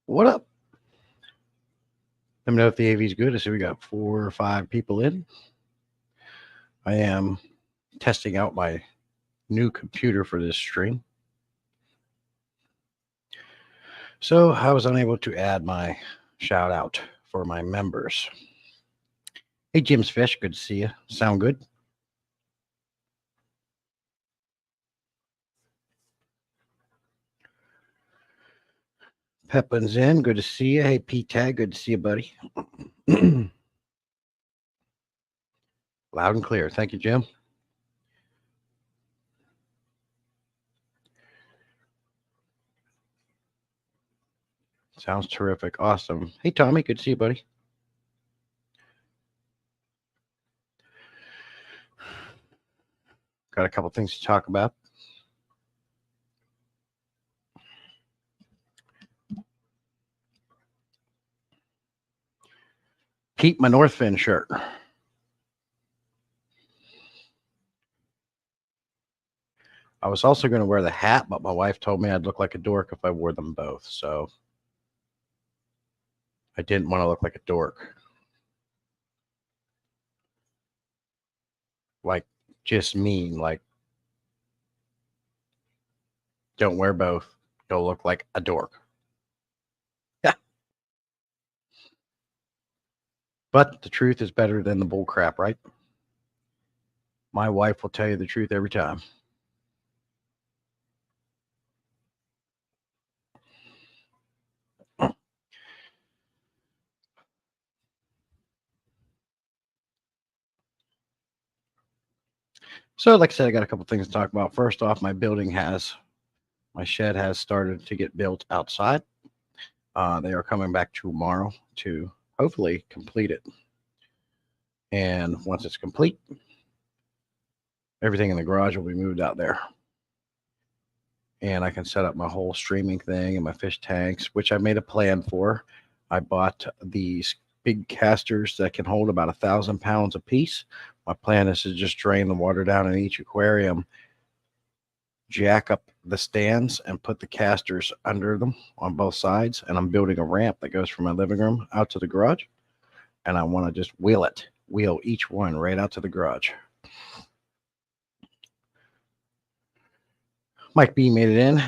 What up? Let me know if the AV is good. I see we got 4 or 5 people in. I am testing out my new computer for this stream. So I was unable to add my shout out for my members. Hey, Jim's Fish, good to see you. Sound good? Peplin's in, good to see you. Hey, P Tag, good to see you, buddy. Loud and clear. Thank you, Jim. Sounds terrific. Awesome. Hey, Tommy, good to see you, buddy. Got a couple things to talk about. Keep my Northfin shirt. I was also going to wear the hat, but my wife told me I'd look like a dork if I wore them both. So I didn't want to look like a dork. Like, just mean, like, don't wear both. You'll look like a dork. Yeah. But the truth is better than the bull crap, right? My wife will tell you the truth every time. So, like I said, I got a couple things to talk about. First off, my shed has started to get built outside. They are coming back tomorrow to hopefully complete it. And once it's complete, everything in the garage will be moved out there. And I can set up my whole streaming thing and my fish tanks, which I made a plan for. I bought these big casters that can hold about 1,000 pounds a piece. My plan is to just drain the water down in each aquarium, jack up the stands, and put the casters under them on both sides. And I'm building a ramp that goes from my living room out to the garage. And I want to just wheel each one right out to the garage. Mike B made it in,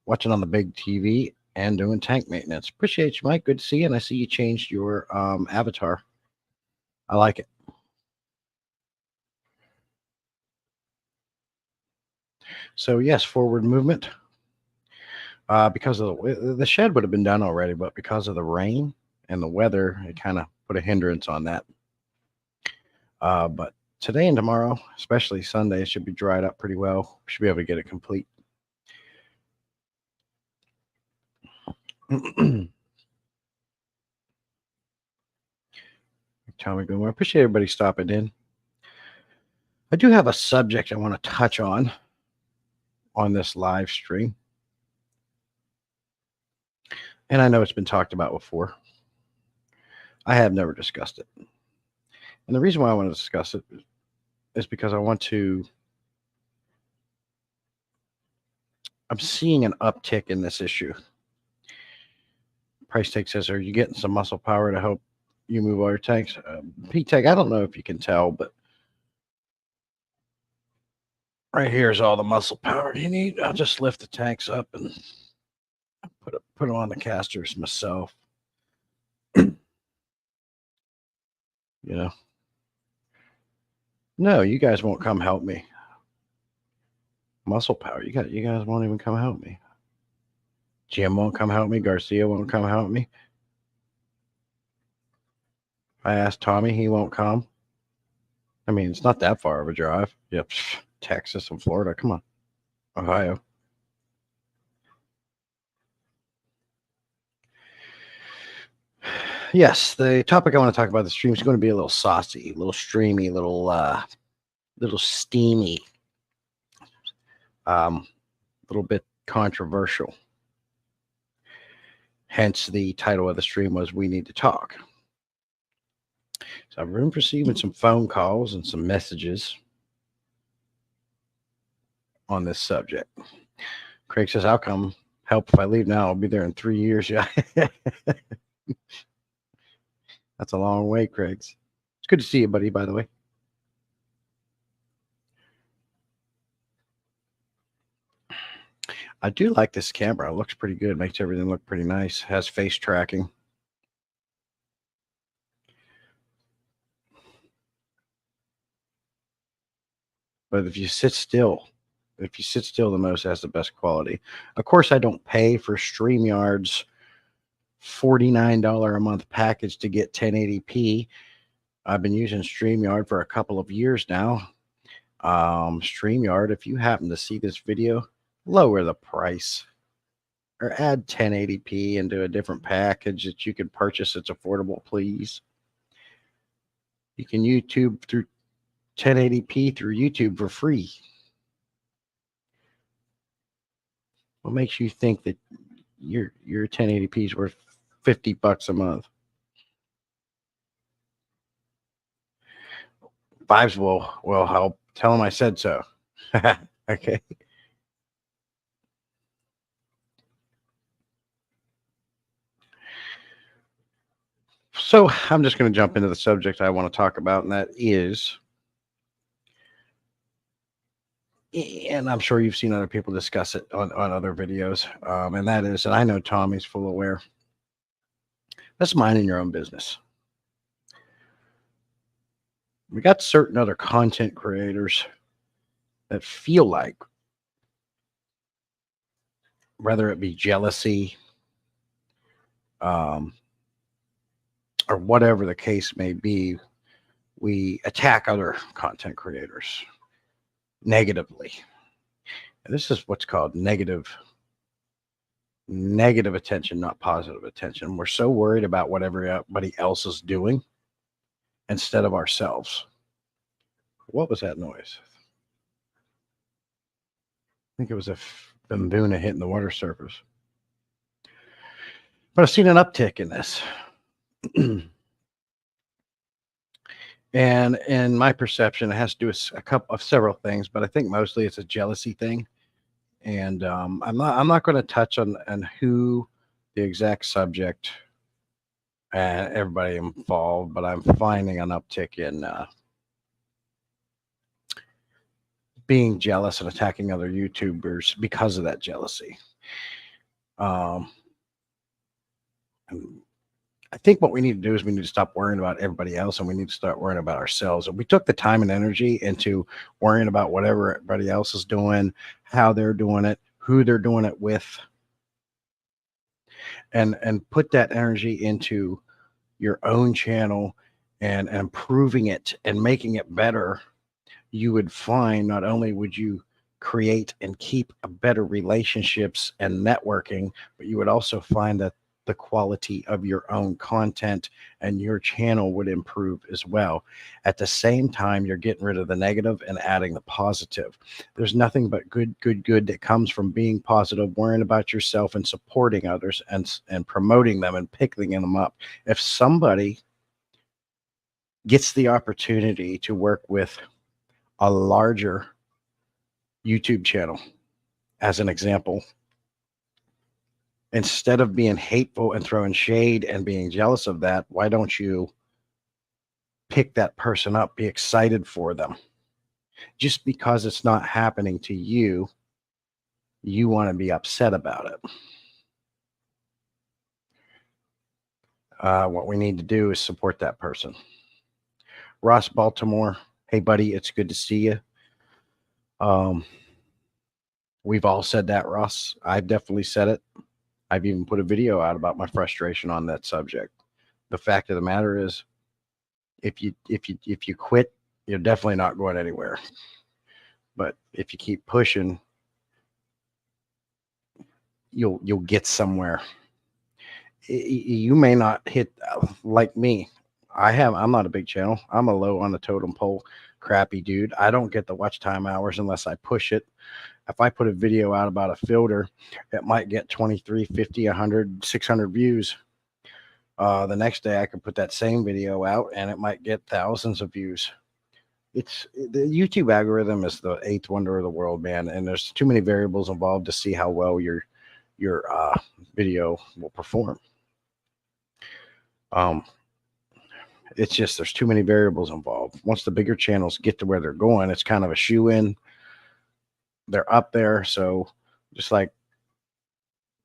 watching on the big TV and doing tank maintenance. Appreciate you, Mike. Good to see you. And I see you changed your avatar. I like it. So yes, forward movement. Because of the shed would have been done already, but because of the rain and the weather, it kind of put a hindrance on that. But today and tomorrow, especially Sunday, it should be dried up pretty well. Should be able to get it complete. Tommy Boomer, I appreciate everybody stopping in. I do have a subject I want to touch on this live stream. And I know it's been talked about before. I have never discussed it. And the reason why I want to discuss it is because I'm seeing an uptick in this issue. Price Tag says, are you getting some muscle power to help you move all your tanks? P-Tag, I don't know if you can tell, but right here is all the muscle power you need. I'll just lift the tanks up and put them on the casters myself. You know, no, you guys won't come help me. Muscle power, you guys won't even come help me. Jim won't come help me. Garcia won't come help me. I asked Tommy, he won't come. I mean, it's not that far of a drive. Yep, Texas and Florida. Come on, Ohio. Yes, the topic I want to talk about the stream is going to be a little saucy, a little streamy, little steamy, a little bit controversial. Hence, the title of the stream was "We Need to Talk." So I've been receiving some phone calls and some messages on this subject. Craig says, "How come Help if I leave now. I'll be there in 3 years. Yeah. That's a long way, Craig's. It's good to see you, buddy, by the way. I do like this camera. It looks pretty good. Makes everything look pretty nice. Has face tracking. But if you sit still, the most has the best quality. Of course, I don't pay for StreamYard's $49 a month package to get 1080p. I've been using StreamYard for a couple of years now. StreamYard, if you happen to see this video, lower the price or add 1080p into a different package that you can purchase that's affordable, please. You can YouTube through 1080p through YouTube for free. What makes you think that your 1080p is worth $50 a month? Vibes will help. Tell them I said so. Okay. So I'm just going to jump into the subject I want to talk about, and that is, and I'm sure you've seen other people discuss it on other videos, and that is, and I know Tommy's full aware, that's minding your own business. We got certain other content creators that feel like, whether it be jealousy, or whatever the case may be, we attack other content creators negatively. And this is what's called negative attention, not positive attention. We're so worried about what everybody else is doing instead of ourselves. What was that noise? I think it was a Bimbuna hitting the water surface. But I've seen an uptick in this. And in my perception, it has to do with several things, but I think mostly it's a jealousy thing. And I'm not going to touch on who the exact subject and everybody involved, but I'm finding an uptick in being jealous and attacking other YouTubers because of that jealousy. I think what we need to do is we need to stop worrying about everybody else, and we need to start worrying about ourselves. If we took the time and energy into worrying about whatever everybody else is doing, how they're doing it, who they're doing it with, and put that energy into your own channel and improving it and making it better, you would find not only would you create and keep a better relationships and networking, but you would also find that the quality of your own content and your channel would improve as well. At the same time, you're getting rid of the negative and adding the positive. There's nothing but good that comes from being positive, worrying about yourself and supporting others and promoting them and picking them up. If somebody gets the opportunity to work with a larger YouTube channel, as an example, instead of being hateful and throwing shade and being jealous of that, why don't you pick that person up, be excited for them? Just because it's not happening to you, you want to be upset about it. What we need to do is support that person. Ross Baltimore, hey buddy, it's good to see you. We've all said that, Ross. I've definitely said it. I've even put a video out about my frustration on that subject. The fact of the matter is, if you quit, you're definitely not going anywhere. But if you keep pushing, you'll get somewhere. You may not hit like me. I'm not a big channel. I'm a low on the totem pole crappy dude. I don't get the watch time hours unless I push it. If I put a video out about a filter, it might get 23, 50, 100, 600 views. The next day I could put that same video out and it might get thousands of views. It's the YouTube algorithm is the eighth wonder of the world, man. And there's too many variables involved to see how well your your video will perform. It's just there's too many variables involved. Once the bigger channels get to where they're going, it's kind of a shoe in. They're up there. So just like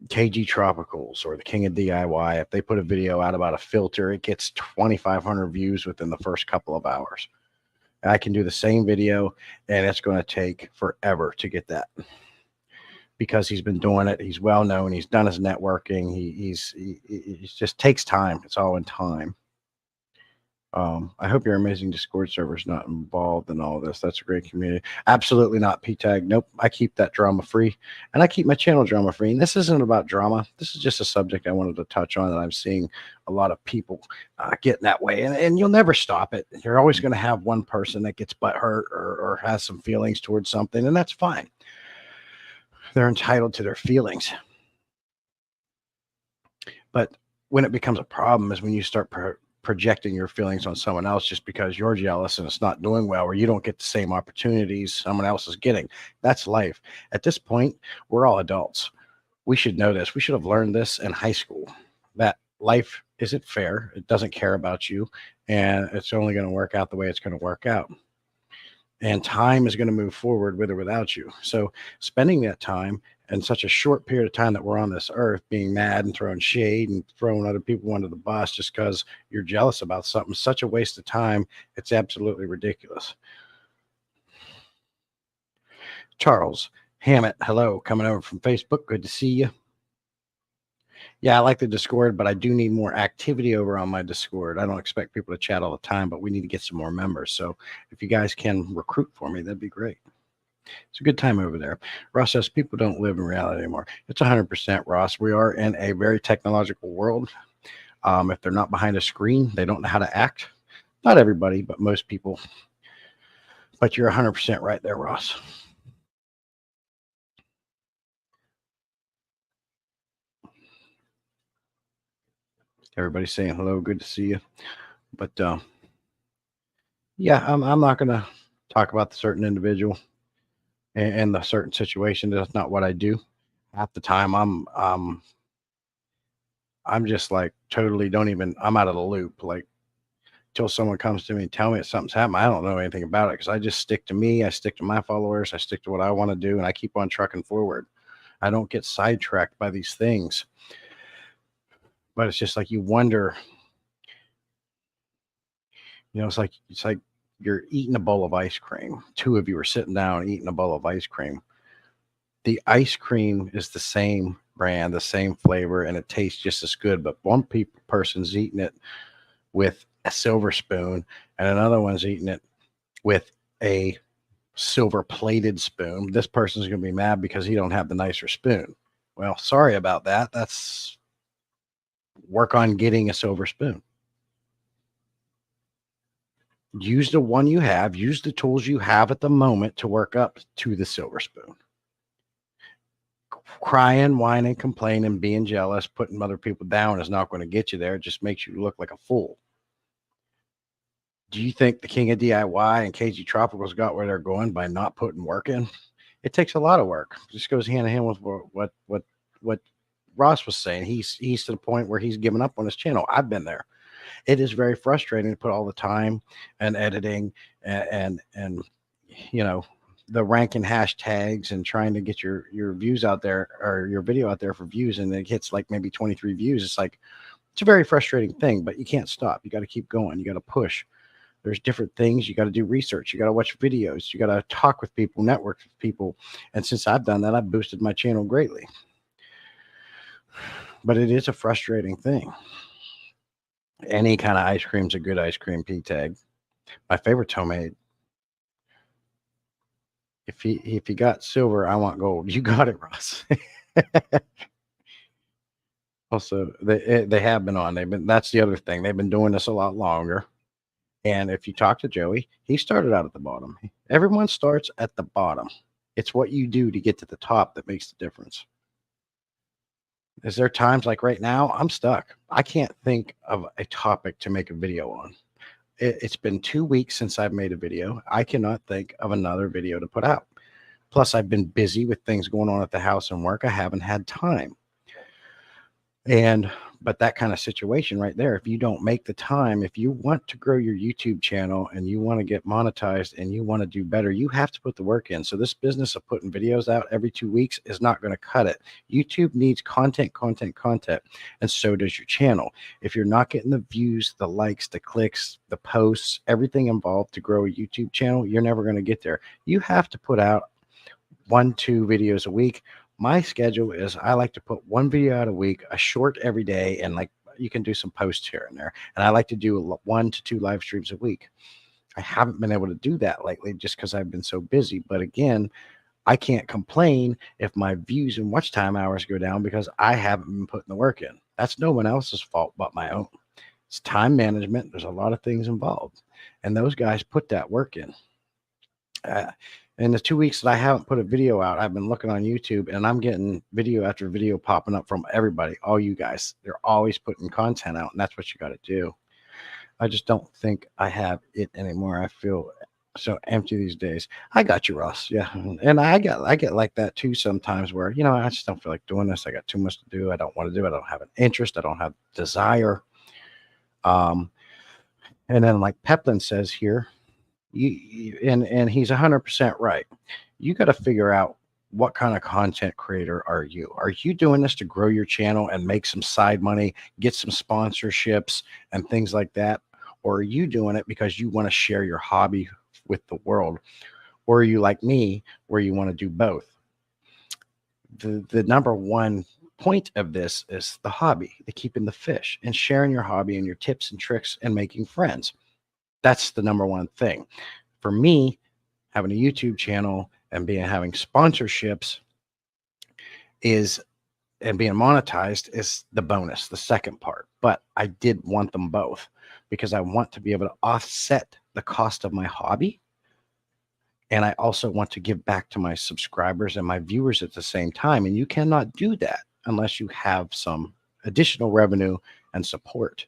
KG Tropicals or the King of DIY, if they put a video out about a filter, it gets 2,500 views within the first couple of hours. I can do the same video and it's going to take forever to get that, because he's been doing it. He's well known. He's done his networking. It just takes time. It's all in time. I hope your amazing Discord server is not involved in all this. That's a great community. Absolutely not, P-Tag. Nope. I keep that drama free, and I keep my channel drama free. And this isn't about drama. This is just a subject I wanted to touch on that I'm seeing a lot of people getting that way. And you'll never stop it. You're always going to have one person that gets butthurt or has some feelings towards something, and that's fine. They're entitled to their feelings. But when it becomes a problem is when you start projecting your feelings on someone else just because you're jealous and it's not doing well, or you don't get the same opportunities someone else is getting. That's life. At this point, we're all adults. We should know this. We should have learned this in high school, that life isn't fair. It doesn't care about you, and it's only going to work out the way it's going to work out. And time is going to move forward with or without you. So spending that time in such a short period of time that we're on this earth, being mad and throwing shade and throwing other people under the bus just because you're jealous about something, such a waste of time. It's absolutely ridiculous. Charles Hammett, hello, coming over from Facebook. Good to see you. Yeah, I like the Discord, but I do need more activity over on my Discord. I don't expect people to chat all the time, but we need to get some more members. So if you guys can recruit for me, that'd be great. It's a good time over there. Ross says people don't live in reality anymore. It's 100%, Ross. We are in a very technological world. If they're not behind a screen, they don't know how to act. Not everybody, but most people. But you're 100% right there, Ross. Everybody's saying hello. Good to see you. But yeah, I'm not going to talk about the certain individual and the certain situation. That's not what I do. Half the time, I'm just like totally I'm out of the loop. Like till someone comes to me and tell me that something's happened, I don't know anything about it because I just stick to me. I stick to my followers. I stick to what I want to do, and I keep on trucking forward. I don't get sidetracked by these things. But it's just like you wonder, it's like you're eating a bowl of ice cream. Two of you are sitting down eating a bowl of ice cream. The ice cream is the same brand, the same flavor, and it tastes just as good. But one person's eating it with a silver spoon, and another one's eating it with a silver plated spoon. This person's going to be mad because he don't have the nicer spoon. Well, sorry about that. That's work on getting a silver spoon. Use the one you have, use the tools you have at the moment to work up to the silver spoon. Crying, whining, complaining, being jealous, putting other people down is not going to get you there. It just makes you look like a fool. Do you think the King of DIY and KG Tropicals got where they're going by not putting work in? It takes a lot of work. It just goes hand in hand with what Ross was saying. He's to the point where he's given up on his channel. I've been there. It is very frustrating to put all the time and editing and the ranking hashtags and trying to get your views out there or your video out there for views, and it gets like maybe 23 views. It's a very frustrating thing, but you can't stop. You got to keep going. You got to push. There's different things. You got to do research. You got to watch videos. You got to talk with people, network with people. And since I've done that, I've boosted my channel greatly. But it is a frustrating thing. Any kind of ice cream's a good ice cream, P-Tag. My favorite's homemade. If you got silver, I want gold. You got it, Ross. Also, they have been on. That's the other thing. They've been doing this a lot longer. And if you talk to Joey, he started out at the bottom. Everyone starts at the bottom. It's what you do to get to the top that makes the difference. Is there times like right now, I'm stuck. I can't think of a topic to make a video on. It's been 2 weeks since I've made a video. I cannot think of another video to put out. Plus, I've been busy with things going on at the house and work. I haven't had time. And but that kind of situation right there, if you don't make the time, if you want to grow your YouTube channel and you want to get monetized and you want to do better, you have to put the work in. So this business of putting videos out every 2 weeks is not going to cut it. YouTube needs content, content, content, and so does your channel. If you're not getting the views, the likes, the clicks, the posts, everything involved to grow a YouTube channel, you're never going to get there. You have to put out 1, 2 videos a week. My schedule is I like to put one video out a week, a short every day, and like you can do some posts here and there. And I like to do 1 to 2 live streams a week. I haven't been able to do that lately just because I've been so busy. But again, I can't complain if my views and watch time hours go down because I haven't been putting the work in. That's no one else's fault but my own. It's time management. There's a lot of things involved. And those guys put that work in. Uh, in the 2 weeks that I haven't put a video out, I've been looking on YouTube and I'm getting video after video popping up from everybody, all you guys. They're always putting content out, and that's what you got to do. I just don't think I have it anymore. I feel so empty these days. I got you, Ross. Yeah, and I get like that too sometimes, where I just don't feel like doing this. I got too much to do. I don't want to do it. I don't have an interest. I don't have desire. Um, and then like Peplin says here, and he's 100% right. You got to figure out what kind of content creator are you? Are you doing this to grow your channel and make some side money, get some sponsorships and things like that? Or are you doing it because you want to share your hobby with the world? Or are you like me where you want to do both? The number one point of this is the hobby, the keeping the fish and sharing your hobby and your tips and tricks and making friends. That's the number one thing. For me, having a YouTube channel and having sponsorships is and being monetized is the bonus, the second part. But I did want them both because I want to be able to offset the cost of my hobby. And I also want to give back to my subscribers and my viewers at the same time. And you cannot do that unless you have some additional revenue and support.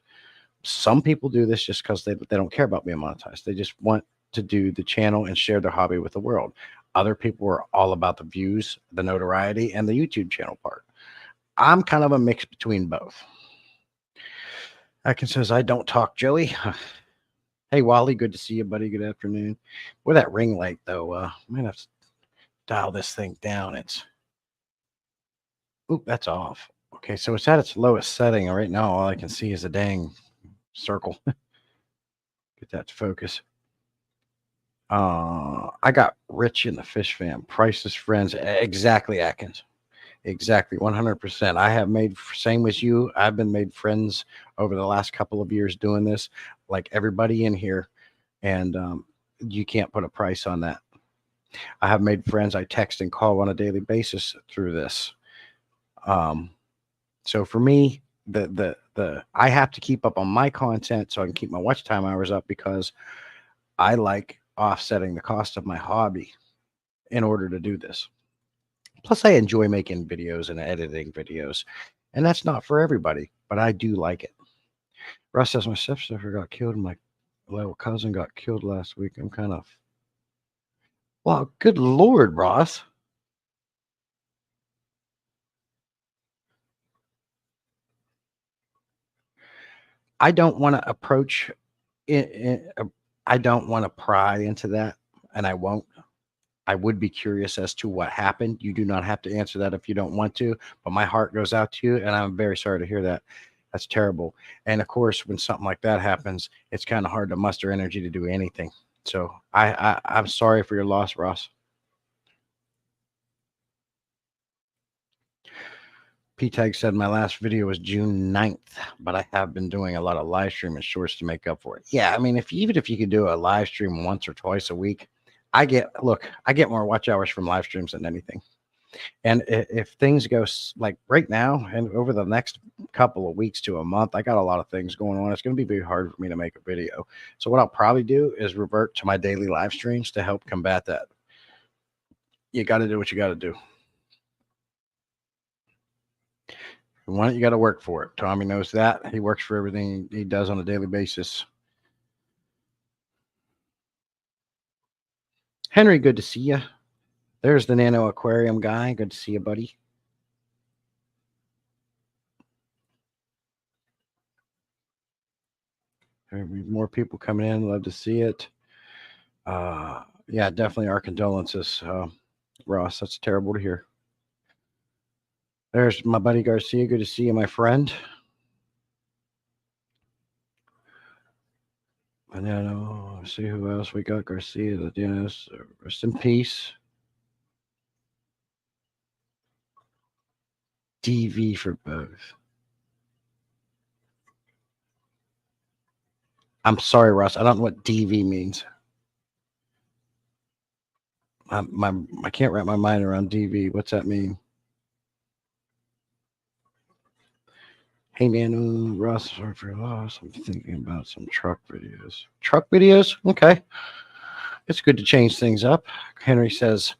Some people do this just because they don't care about being monetized. They just want to do the channel and share their hobby with the world. Other people are all about the views, the notoriety, and the YouTube channel part. I'm kind of a mix between both. Atkins says, I don't talk, Joey. Hey, Wally, good to see you, buddy. Good afternoon. With that ring light, though, I might have to dial this thing down. Oop, that's off. Okay, so it's at its lowest setting. Right now, all I can see is a dang circle. Get that to focus. I got rich in the fish fam. Priceless friends. Exactly, Atkins. Exactly, 100%. I have made, same as you, I've been made friends over the last couple of years doing this, like everybody in here, and you can't put a price on that. I have made friends I text and call on a daily basis through this. So for me, the I have to keep up on my content so I can keep my watch time hours up because I like offsetting the cost of my hobby in order to do this. Plus, I enjoy making videos and editing videos, and that's not for everybody, but I do like it. Russ says my stepsister got killed, and my little cousin got killed last week. I'm kind of, well, good Lord, Ross. I don't want to approach it. I don't want to pry into that, and I won't. I would be curious as to what happened. You do not have to answer that if you don't want to, but my heart goes out to you, and I'm very sorry to hear that. That's terrible. And of course, when something like that happens, it's kind of hard to muster energy to do anything. So I'm sorry for your loss, Ross. P-Tag said my last video was June 9th, but I have been doing a lot of live stream and shorts to make up for it. Yeah, I mean, even if you could do a live stream once or twice a week, I get more watch hours from live streams than anything. And if things go like right now and over the next couple of weeks to a month, I got a lot of things going on. It's going to be very hard for me to make a video. So what I'll probably do is revert to my daily live streams to help combat that. You got to do what you got to do. Why don't you got to work for it? Tommy knows that. He works for everything he does on a daily basis. Henry, good to see you. There's the Nano Aquarium guy. Good to see you, buddy. More people coming in. Love to see it. Yeah, definitely our condolences, Ross. That's terrible to hear. There's my buddy Garcia. Good to see you, my friend. And then see who else we got. Garcia, the Dennis. Rest in peace. DV for both. I'm sorry, Ross. I don't know what DV means. I can't wrap my mind around DV. What's that mean? Hey, man, Ross, sorry for your loss. I'm thinking about some truck videos. Truck videos? Okay. It's good to change things up. Henry says,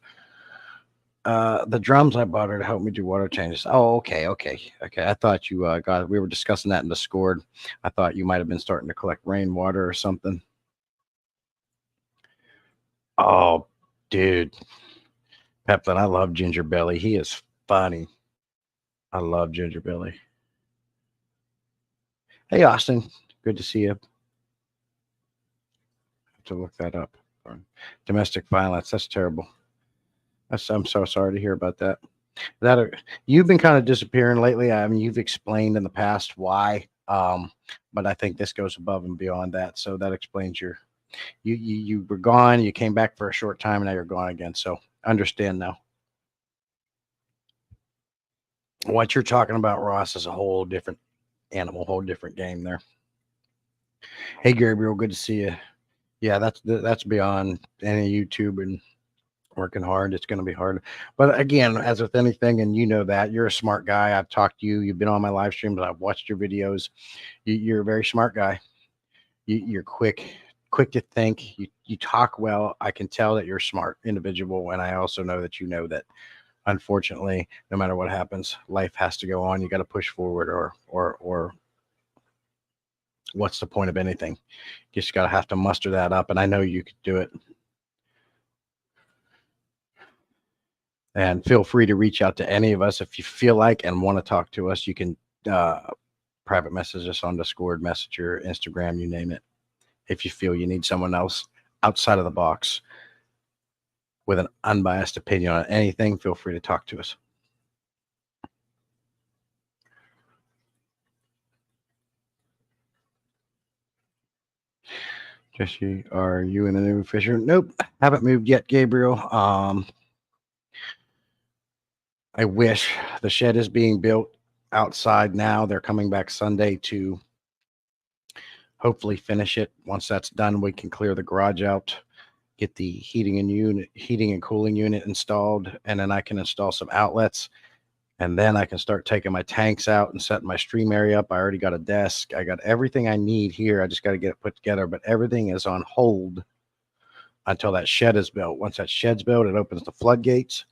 the drums I bought her to help me do water changes. Oh, okay. I thought you we were discussing that in Discord. I thought you might have been starting to collect rainwater or something. Oh, dude. Peplin, I love Ginger Belly. He is funny. I love Ginger Belly. Hey, Austin. Good to see you. Have to look that up. Domestic violence. That's terrible. I'm so sorry to hear about that. You've been kind of disappearing lately. I mean, you've explained in the past why, but I think this goes above and beyond that. So that explains you were gone. You came back for a short time, and now you're gone again. So understand now. What you're talking about, Ross, is a whole different animal, whole different game there. Hey, Gabriel, good to see you. Yeah, that's beyond any YouTube and working hard. It's going to be hard. But again, as with anything, and you know that, you're a smart guy. I've talked to you. You've been on my live streams. I've watched your videos. You're a very smart guy. You're quick to think. You talk well. I can tell that you're a smart individual. And I also know that unfortunately, no matter what happens, life has to go on. You got to push forward or what's the point of anything? You just got to have to muster that up. And I know you could do it. And feel free to reach out to any of us if you feel like and want to talk to us. You can private message us on Discord, Messenger, Instagram, you name it. If you feel you need someone else outside of the box with an unbiased opinion on anything, feel free to talk to us. Jesse, are you in the new Fisher? Nope, haven't moved yet, Gabriel. I wish. The shed is being built outside now. They're coming back Sunday to hopefully finish it. Once that's done, we can clear the garage out, get the heating and cooling unit installed, and then I can install some outlets. And then I can start taking my tanks out and setting my stream area up. I already got a desk. I got everything I need here. I just got to get it put together, but everything is on hold until that shed is built. Once that shed's built, it opens the floodgates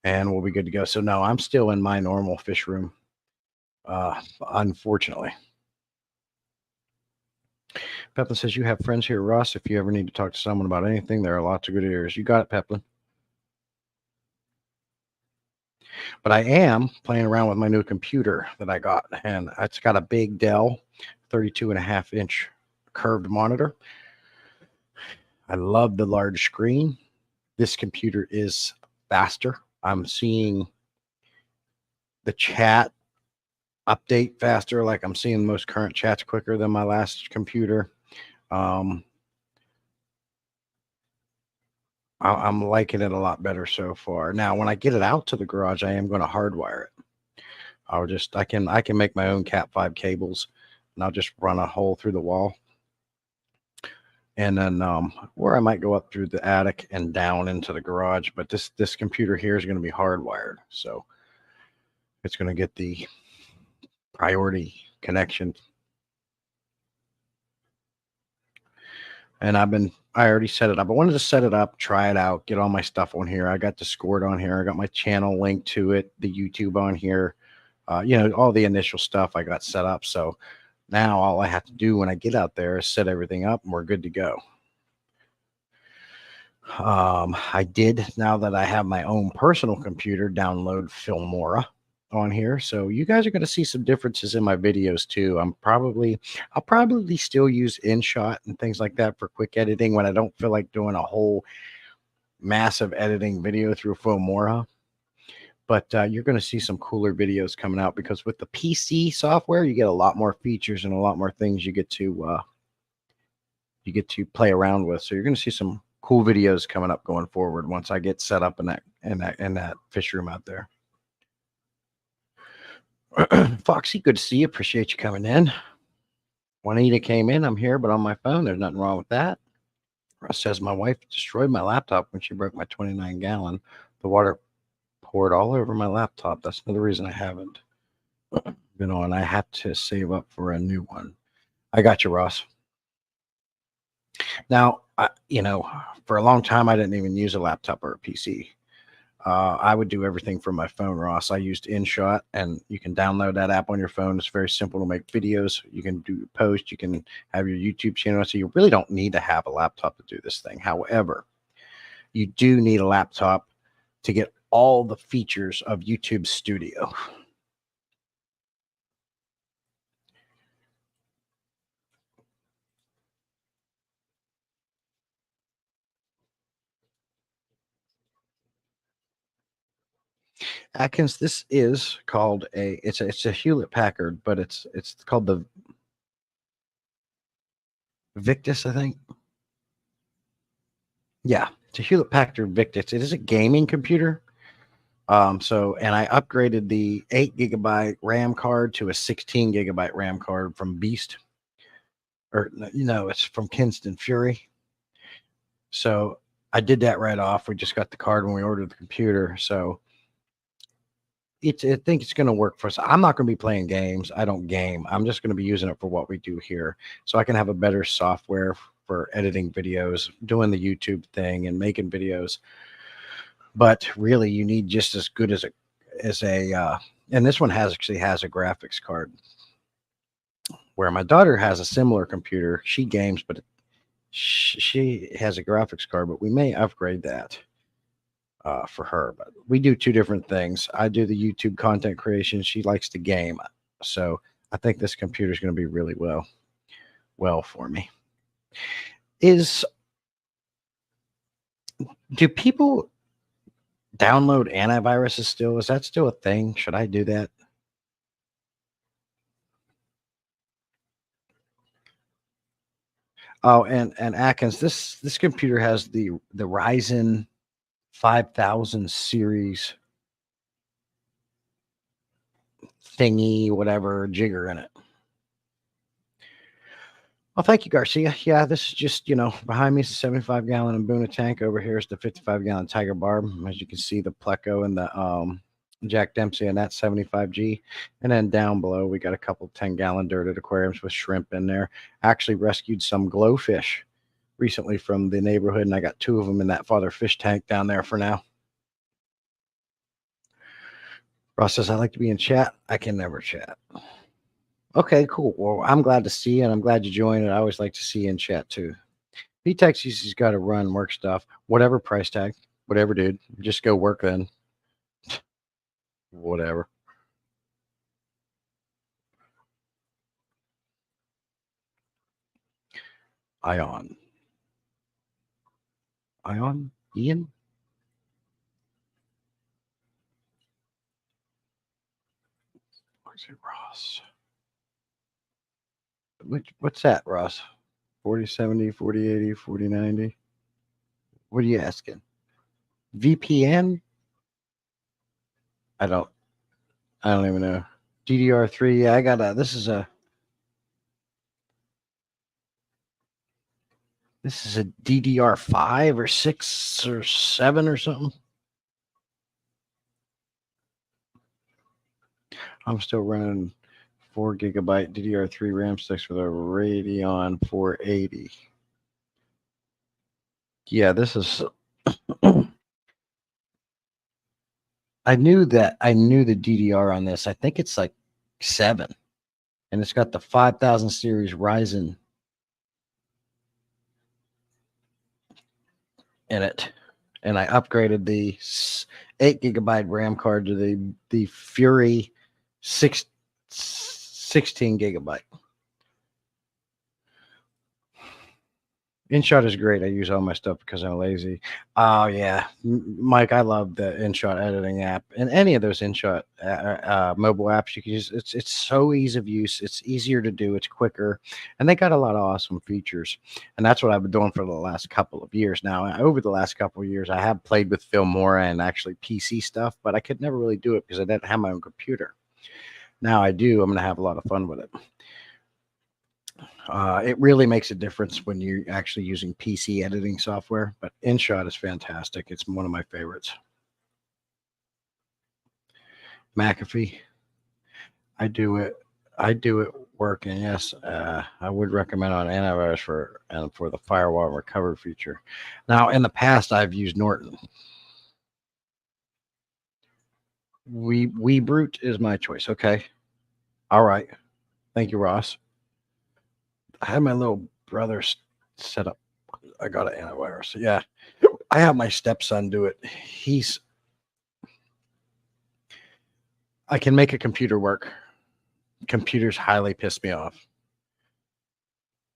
and we'll be good to go. So no, I'm still in my normal fish room, unfortunately. Peplin says, you have friends here, Ross. If you ever need to talk to someone about anything, there are lots of good ears. You got it, Peplin. But I am playing around with my new computer that I got, and it's got a big Dell 32.5-inch curved monitor. I love the large screen. This computer is faster. I'm seeing the chat update faster. Like I'm seeing most current chats quicker than my last computer. I'm liking it a lot better so far. Now, when I get it out to the garage, I am going to hardwire it. I can make my own Cat5 cables, and I'll just run a hole through the wall. And then where I might go up through the attic and down into the garage, but this computer here is going to be hardwired, so it's going to get the priority connection. And I already set it up. I wanted to set it up, try it out, get all my stuff on here. I got Discord on here. I got my channel linked to it, the YouTube on here. All the initial stuff I got set up. So now all I have to do when I get out there is set everything up and we're good to go. I did, now that I have my own personal computer, download Filmora. on here. So you guys are going to see some differences in my videos too. I'll probably still use InShot and things like that for quick editing when I don't feel like doing a whole massive editing video through Filmora. But you're going to see some cooler videos coming out because with the PC software, you get a lot more features and a lot more things you get to play around with. So you're going to see some cool videos coming up going forward once I get set up in that fish room out there. Foxy, good to see you. Appreciate you coming in. Juanita came in. I'm here, but on my phone. There's nothing wrong with that. Russ says my wife destroyed my laptop when she broke my 29-gallon. The water poured all over my laptop. That's another reason I haven't been on. I have to save up for a new one. I got you, Ross. Now, for a long time, I didn't even use a laptop or a PC. I would do everything from my phone, Ross. I used InShot, and you can download that app on your phone. It's very simple to make videos. You can do posts. You can have your YouTube channel. So you really don't need to have a laptop to do this thing. However, you do need a laptop to get all the features of YouTube Studio. Atkins, this is called it's a Hewlett Packard, but it's called the Victus, I think. Yeah, it's a Hewlett Packard Victus. It is a gaming computer. And I upgraded the 8 GB RAM card to a 16 GB RAM card from Beast. Or it's from Kingston Fury. So I did that right off. We just got the card when we ordered the computer. So I think it's going to work for us. I'm not going to be playing games. I don't game. I'm just going to be using it for what we do here. So I can have a better software for editing videos, doing the YouTube thing and making videos. But really you need just as good as a and this one actually has a graphics card, where my daughter has a similar computer. She games, but she has a graphics card, but we may upgrade that for her. But we do two different things. I do the YouTube content creation. She likes to game. So I think this computer is going to be really well for me. Do people download antiviruses still? Is that still a thing? Should I do that? Oh, and Atkins, this computer has the Ryzen 5000 series thingy, whatever, jigger in it. Well, thank you, Garcia. Yeah, this is just, behind me is the 75-gallon Abuna tank. Over here is the 55-gallon Tiger Barb. As you can see, the Pleco and the Jack Dempsey and that 75G. And then down below, we got a couple 10-gallon dirted aquariums with shrimp in there. Actually rescued some glowfish recently from the neighborhood, and I got 2 of them in that father fish tank down there for now. Ross says, I like to be in chat. I can never chat. Okay, cool. Well, I'm glad to see you, and I'm glad you joined. I always like to see you in chat too. PTEX he's got to run work stuff. Whatever price tag, whatever, dude. Just go work then. Whatever. Ion. Ian? Where's it, Ross? What's that, Ross? 4070, 4080, 4090? What are you asking? VPN? I don't even know. DDR3. Yeah, I got this is a DDR5 or 6 or 7 or something. I'm still running 4 GB DDR3 RAM sticks with a Radeon 480. Yeah, this is. I knew the DDR on this. I think it's like 7, and it's got the 5000 series Ryzen in it. And I upgraded the 8 GB RAM card to the Fury 16 gigabyte. InShot is great. I use all my stuff because I'm lazy. Oh yeah, Mike, I love the InShot editing app and any of those InShot mobile apps you can use. It's so ease of use. It's easier to do. It's quicker, and they got a lot of awesome features. And that's what I've been doing for the last couple of years now. Over the last couple of years, I have played with Filmora and actually PC stuff, but I could never really do it because I didn't have my own computer. Now I do. I'm going to have a lot of fun with it. It really makes a difference when you're actually using PC editing software, but InShot is fantastic. It's one of my favorites. McAfee. I do it working. Yes, I would recommend on antivirus for the firewall recovery feature. Now, in the past, I've used Norton. Webrute is my choice. Okay. All right. Thank you, Ross. I had my little brother set up. I got an antivirus. Yeah. I have my stepson do it. I can make a computer work. Computers highly piss me off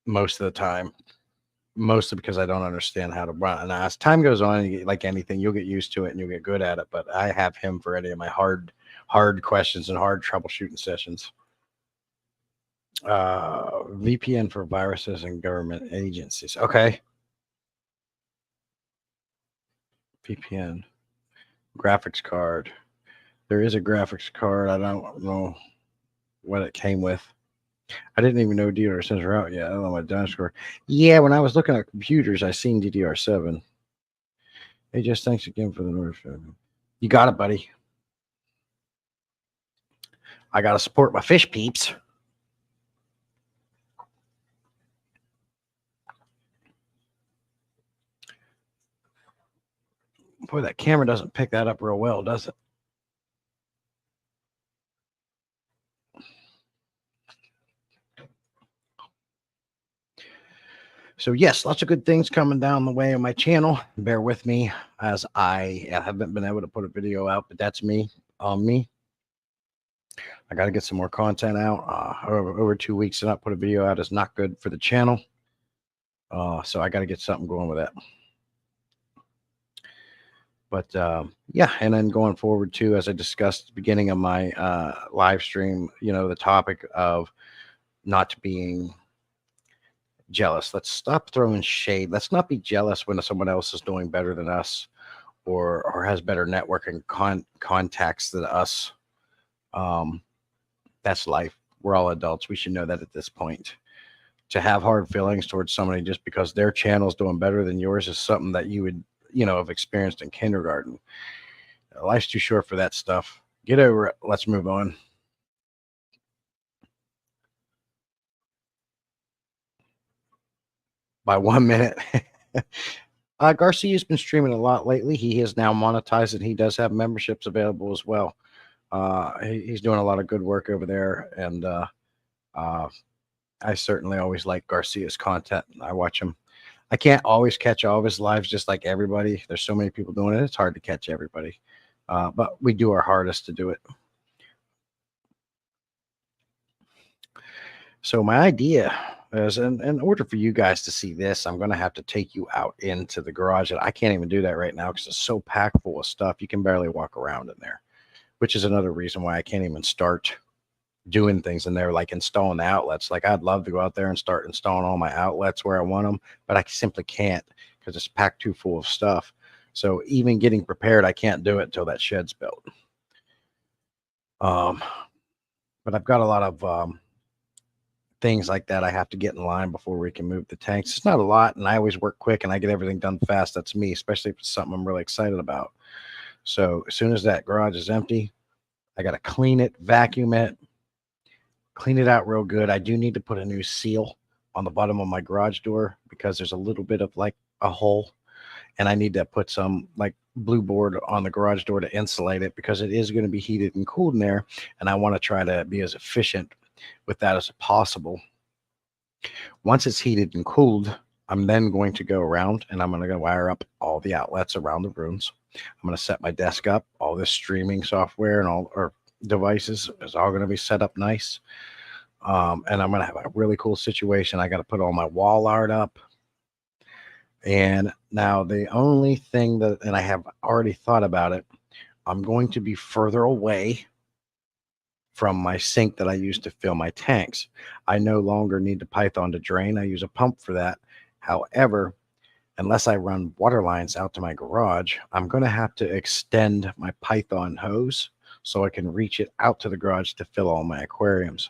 most of the time. Mostly because I don't understand how to run. And as time goes on, like anything, you'll get used to it and you'll get good at it. But I have him for any of my hard questions and hard troubleshooting sessions. VPN for viruses and government agencies. Okay. VPN. Graphics card. There is a graphics card. I don't know what it came with. I didn't even know DDR7s were out yet. I don't know my dinosaur. Yeah, when I was looking at computers, I seen DDR7. Hey, just thanks again for the notification. You got it, buddy. I got to support my fish peeps. Boy, that camera doesn't pick that up real well, does it? So yes, lots of good things coming down the way on my channel. Bear with me as I haven't been able to put a video out, but that's me. I got to get some more content out. Over 2 weeks to not put a video out is not good for the channel. So I got to get something going with that. But yeah, and then going forward too, as I discussed at the beginning of my live stream, the topic of not being jealous. Let's stop throwing shade. Let's not be jealous when someone else is doing better than us or has better networking contacts than us. That's life. We're all adults. We should know that at this point. To have hard feelings towards somebody just because their channel is doing better than yours is something that you would have experienced in kindergarten. Life's too short for that stuff. Get over it. Let's move on. By 1 minute. Garcia's been streaming a lot lately. He is now monetized and he does have memberships available as well. He's doing a lot of good work over there. And I certainly always like Garcia's content. I watch him. I can't always catch all of his lives just like everybody. There's so many people doing it. It's hard to catch everybody. But we do our hardest to do it. So my idea is, in order for you guys to see this, I'm going to have to take you out into the garage. And I can't even do that right now because it's so packed full of stuff. You can barely walk around in there, which is another reason why I can't even start doing things in there, like installing the outlets. Like I'd love to go out there and start installing all my outlets where I want them, but I simply can't because it's packed too full of stuff. So even getting prepared, I can't do it until that shed's built. But I've got a lot of things like that I have to get in line before we can move the tanks. It's not a lot, and I always work quick and I get everything done fast. That's me, especially if it's something I'm really excited about. So as soon as that garage is empty, I got to clean it, vacuum it, clean it out real good. I do need to put a new seal on the bottom of my garage door because there's a little bit of like a hole, and I need to put some like blue board on the garage door to insulate it because it is going to be heated and cooled in there, and I want to try to be as efficient with that as possible. Once it's heated and cooled, I'm then going to go around and I'm going to wire up all the outlets around the rooms. I'm going to set my desk up. All this streaming software and all our devices is all going to be set up nice. And I'm going to have a really cool situation. I got to put all my wall art up. And now the only thing that, and I have already thought about it, I'm going to be further away from my sink that I use to fill my tanks. I no longer need the Python to drain. I use a pump for that. However, unless I run water lines out to my garage, I'm going to have to extend my Python hose so I can reach it out to the garage to fill all my aquariums.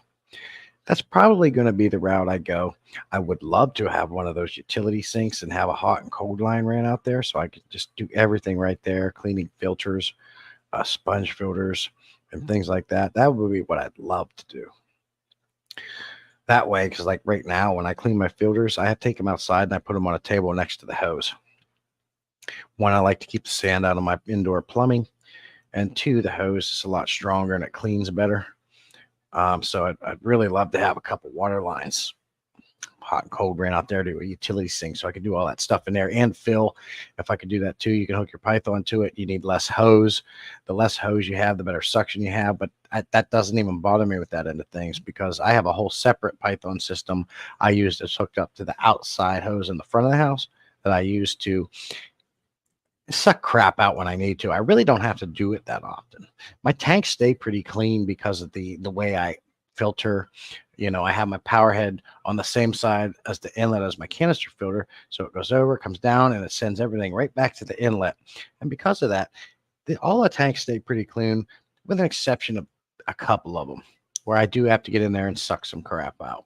That's probably going to be the route I go. I would love to have one of those utility sinks and have a hot and cold line ran out there so I could just do everything right there, cleaning filters, sponge filters, and things like that. That would be what I'd love to do. That way, because like right now, when I clean my filters, I have to take them outside and I put them on a table next to the hose. One, I like to keep the sand out of my indoor plumbing. And two, the hose is a lot stronger and it cleans better. So I'd really love to have a couple water lines, hot and cold, ran out there to a utility sink so I could do all that stuff in there and fill. If I could do that too, you can hook your Python to it. You need less hose. The less hose you have, the better suction you have. But that doesn't even bother me with that end of things because I have a whole separate Python system I use that's hooked up to the outside hose in the front of the house that I use to suck crap out when I need to. I really don't have to do it that often. My tanks stay pretty clean because of the way I filter. I have my power head on the same side as the inlet as my canister filter. So it goes over, comes down, and it sends everything right back to the inlet. And because of that, all the tanks stay pretty clean with an exception of a couple of them where I do have to get in there and suck some crap out.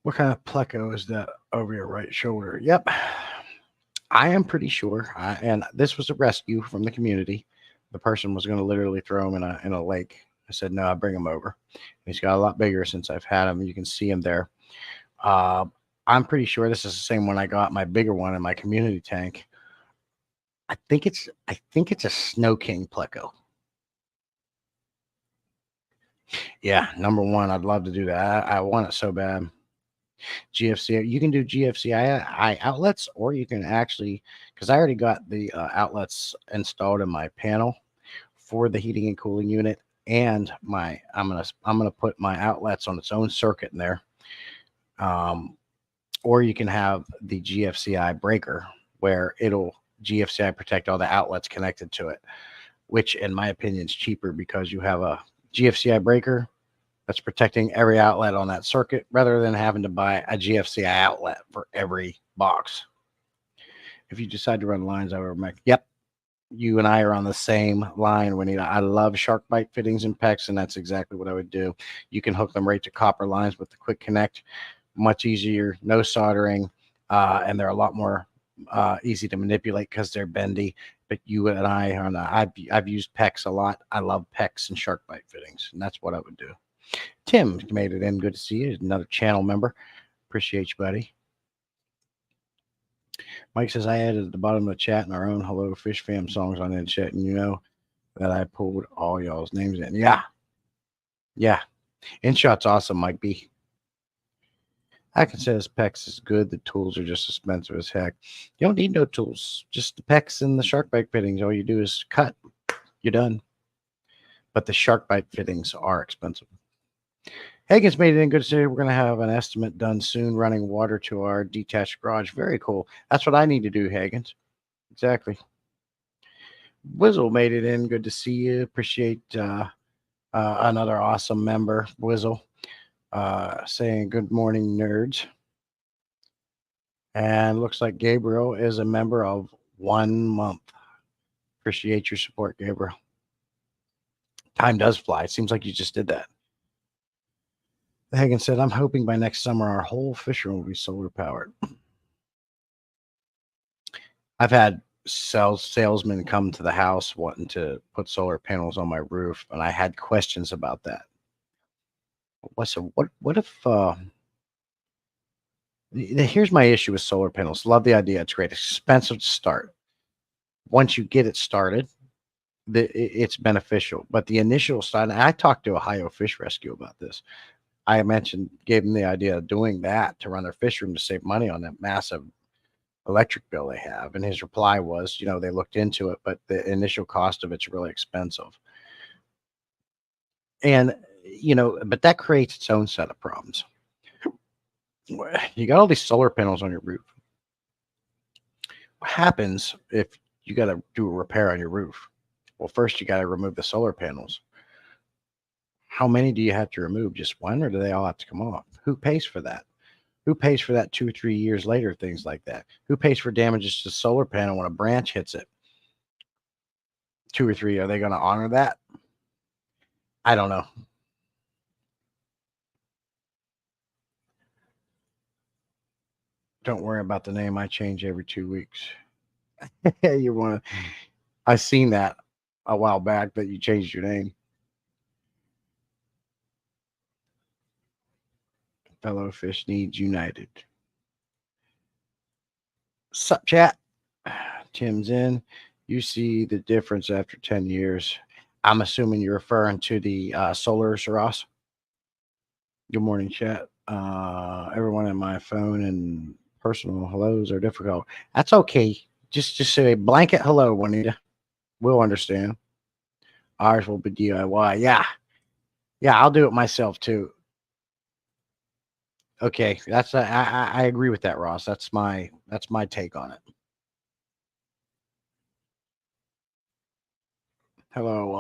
What kind of pleco is that over your right shoulder? Yep. I am pretty sure. And this was a rescue from the community. The person was going to literally throw him in a lake. I said, no, I'll bring him over. He's got a lot bigger since I've had him. You can see him there. I'm pretty sure this is the same one I got, my bigger one in my community tank. I think it's a Snow King pleco. Yeah, number one. I'd love to do that. I want it so bad. GFCI, you can do GFCI outlets, or you can actually, because I already got the outlets installed in my panel for the heating and cooling unit, and I'm gonna put my outlets on its own circuit in there. Or you can have the GFCI breaker where it'll GFCI protect all the outlets connected to it, which in my opinion is cheaper because you have a GFCI breaker that's protecting every outlet on that circuit rather than having to buy a GFCI outlet for every box. If you decide to run lines, I would recommend. Yep, you and I are on the same line, Juanita. I love shark bite fittings and PEX, and that's exactly what I would do. You can hook them right to copper lines with the quick connect. Much easier, no soldering, and they're a lot more easy to manipulate because they're bendy. But you and I are on I've used PEX a lot. I love PEX and shark bite fittings, and that's what I would do. Tim made it in. Good to see you. Another channel member. Appreciate you, buddy. Mike says, I added at the bottom of the chat in our own Hello Fish Fam songs on in chat, and you know that I pulled all y'all's names in. Yeah. Yeah. InShot's awesome, Mike B. Atkins says PEX is good. The tools are just expensive as heck. You don't need no tools. Just the PEX and the shark bite fittings. All you do is cut. You're done. But the shark bite fittings are expensive. Hagen's made it in. Good to see you. We're going to have an estimate done soon, running water to our detached garage. Very cool. That's what I need to do, Hagens. Exactly. Wizzle made it in. Good to see you. Appreciate another awesome member, Wizzle, saying good morning, nerds. And looks like Gabriel is a member of 1 month. Appreciate your support, Gabriel. Time does fly. It seems like you just did that. Hagen said, I'm hoping by next summer our whole fish room will be solar powered. I've had salesmen come to the house wanting to put solar panels on my roof, and I had questions about that. What if here's my issue with solar panels. Love the idea. It's great. It's expensive to start. Once you get it started, it's beneficial. But the initial start, and I talked to Ohio Fish Rescue about this. I mentioned, gave them the idea of doing that to run their fish room to save money on that massive electric bill they have. And his reply was, they looked into it, but the initial cost of it's really expensive. And, but that creates its own set of problems. You got all these solar panels on your roof. What happens if you got to do a repair on your roof? Well, first you got to remove the solar panels. How many do you have to remove? Just one, or do they all have to come off? Who pays for that? Who pays for that 2, 3 years later? Things like that. Who pays for damages to the solar panel when a branch hits it? 2 or 3. Are they going to honor that? I don't know. Don't worry about the name. I change every 2 weeks. You want to? I seen that a while back that you changed your name. Fellow Fish Needs United. Sup, chat? Tim's in. You see the difference after 10 years. I'm assuming you're referring to the solar, Ross. Good morning, chat. Everyone in my phone and personal hellos are difficult. That's okay. Just say a blanket hello, Juanita. We'll understand. Ours will be DIY. Yeah, I'll do it myself too. Okay, I agree with that, Ross. That's my take on it. Hello,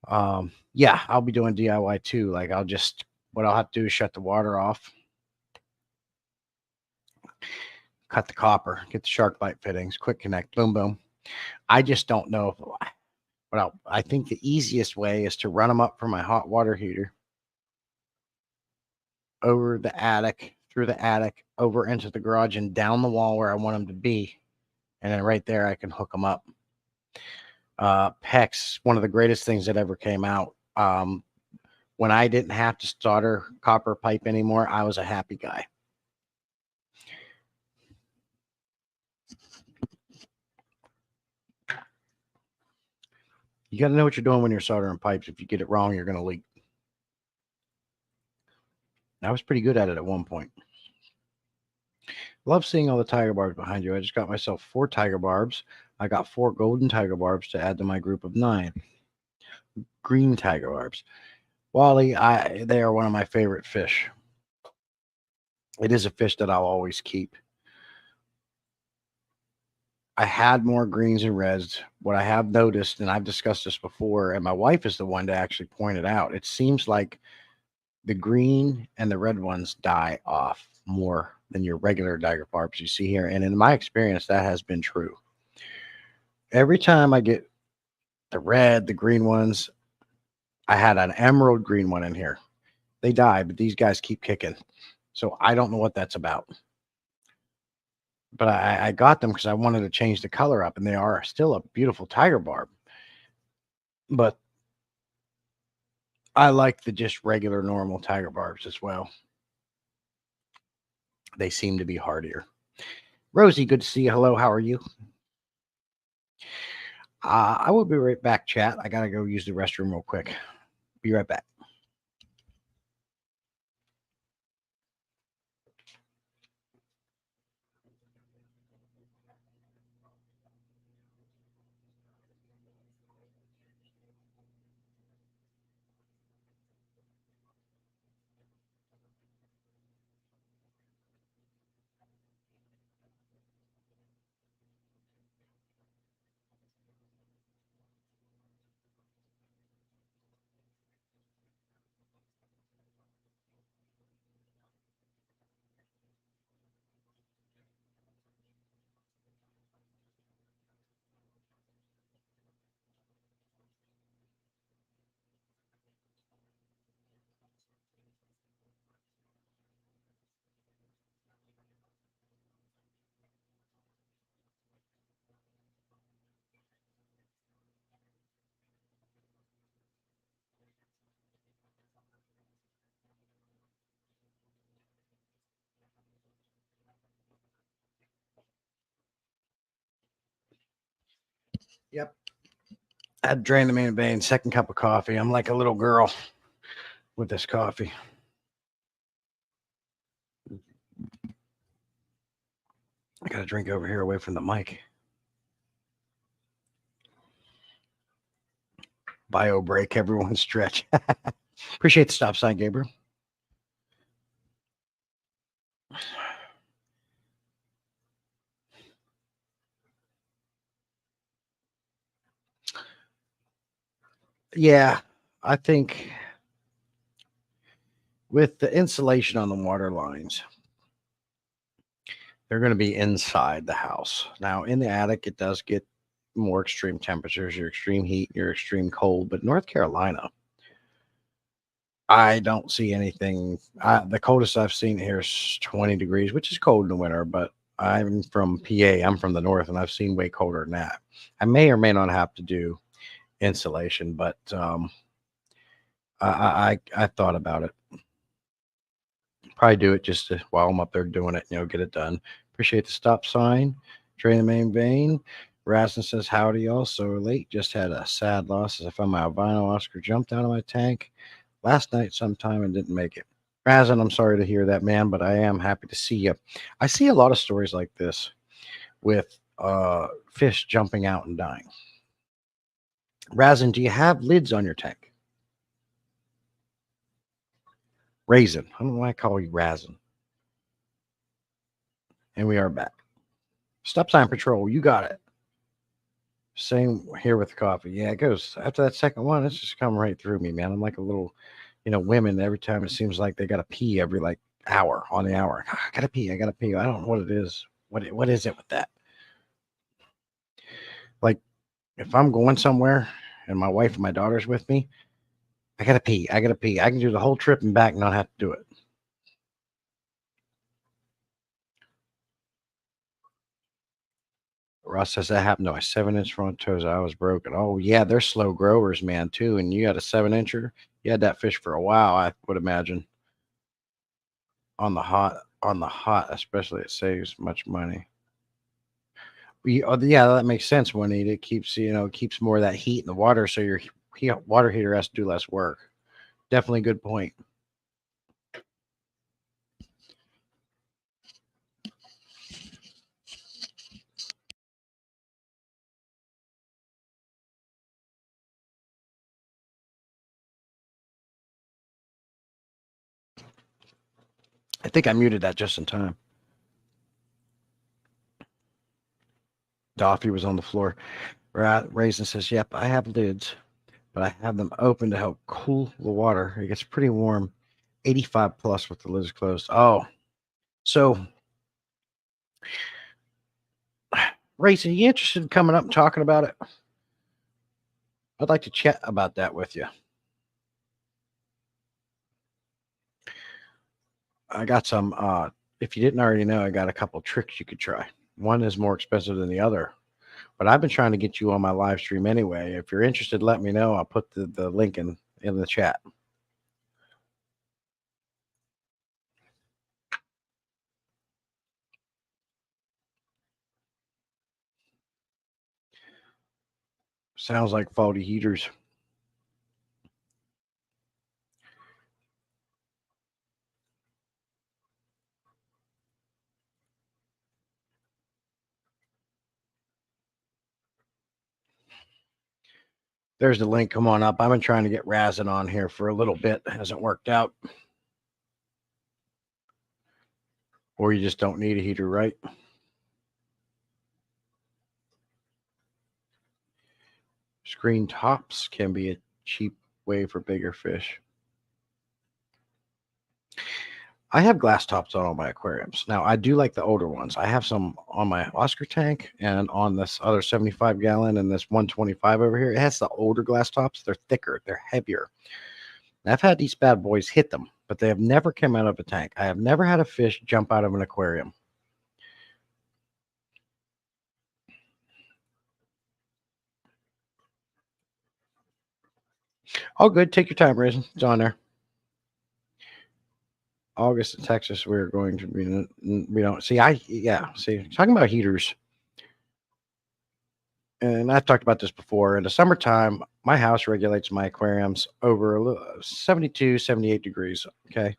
all. Yeah, I'll be doing DIY too. Like what I'll have to do is shut the water off, cut the copper, get the shark bite fittings, quick connect, boom, boom. I just don't know I think the easiest way is to run them up from my hot water heater over the attic, through the attic, over into the garage and down the wall where I want them to be. And then right there, I can hook them up. PEX, one of the greatest things that ever came out. When I didn't have to solder copper pipe anymore, I was a happy guy. You got to know what you're doing when you're soldering pipes. If you get it wrong, you're going to leak. I was pretty good at it at one point. Love seeing all the tiger barbs behind you. I just got myself 4 tiger barbs. I got 4 golden tiger barbs to add to my group of 9 green tiger barbs. Wally, they are one of my favorite fish. It is a fish that I'll always keep. I had more greens and reds. What I have noticed, and I've discussed this before, and my wife is the one to actually point it out, it seems like the green and the red ones die off more than your regular tiger barbs you see here. And in my experience, that has been true. Every time I get the red, the green ones, I had an emerald green one in here. They die, but these guys keep kicking. So I don't know what that's about. But I got them because I wanted to change the color up, and they are still a beautiful tiger barb. But I like the just regular normal tiger barbs as well. They seem to be hardier. Rosie, good to see you. Hello, how are you? I will be right back, chat. I got to go use the restroom real quick. Be right back. Yep. I had drained the main vein, second cup of coffee. I'm like a little girl. with this coffee. I got to drink over here away from the mic. Bio break, everyone stretch. Appreciate the stop sign, Gabriel. Yeah, I think with the insulation on the water lines, they're going to be inside the house. Now, in the attic, it does get more extreme temperatures, your extreme heat, your extreme cold. But North Carolina, I don't see anything. The coldest I've seen here is 20 degrees, which is cold in the winter. But I'm from PA. I'm from the north, and I've seen way colder than that. I may or may not have to do insulation, but I thought about it. Probably do it just while I'm up there doing it, get it done. Appreciate the stop sign. Drain the main vein. Rassen says, howdy, y'all. So late. Just had a sad loss as I found my albino Oscar jumped out of my tank last night sometime and didn't make it. Razen, I'm sorry to hear that, man, but I am happy to see you. I see a lot of stories like this with fish jumping out and dying. Razen, do you have lids on your tank? Raisin. I don't know why I call you Razen. And we are back. Stop sign patrol. You got it. Same here with the coffee. Yeah, it goes after that second one. It's just coming right through me, man. I'm like a little, women. Every time it seems like they got to pee every like hour on the hour. I gotta pee. I gotta pee. I don't know what it is. What is it with that? Like if I'm going somewhere and my wife and my daughter's with me, I gotta pee. I gotta pee. I can do the whole trip and back and not have to do it. Ross says that happened to my 7-inch front toes. I was broken. Oh yeah, they're slow growers, man, too. And you got a 7-incher. You had that fish for a while, I would imagine. On the hot, especially, it saves much money. Yeah, that makes sense. When it keeps keeps more of that heat in the water, so your water heater has to do less work. Definitely good point. I think I muted that just in time. Doffy was on the floor. Raisin says, "Yep, I have lids, but I have them open to help cool the water. It gets pretty warm, 85 plus with the lids closed." Oh, so Raisin, you interested in coming up and talking about it? I'd like to chat about that with you. I got some. If you didn't already know, I got a couple tricks you could try. One is more expensive than the other, but I've been trying to get you on my live stream anyway. If you're interested, let me know. I'll put the link in the chat. Sounds like faulty heaters. There's the link. Come on up. I've been trying to get Razin on here for a little bit. Hasn't worked out. Or you just don't need a heater, right? Screen tops can be a cheap way for bigger fish. I have glass tops on all my aquariums. Now, I do like the older ones. I have some on my Oscar tank and on this other 75 gallon and this 125 over here. It has the older glass tops. They're thicker, they're heavier. And I've had these bad boys hit them, but they have never come out of a tank. I have never had a fish jump out of an aquarium. All good. Take your time, Raisin. It's on there. August in Texas, we're going to be. We don't see. See, talking about heaters. and I've talked about this before. In the summertime, my house regulates my aquariums over 72, 78 degrees. Okay.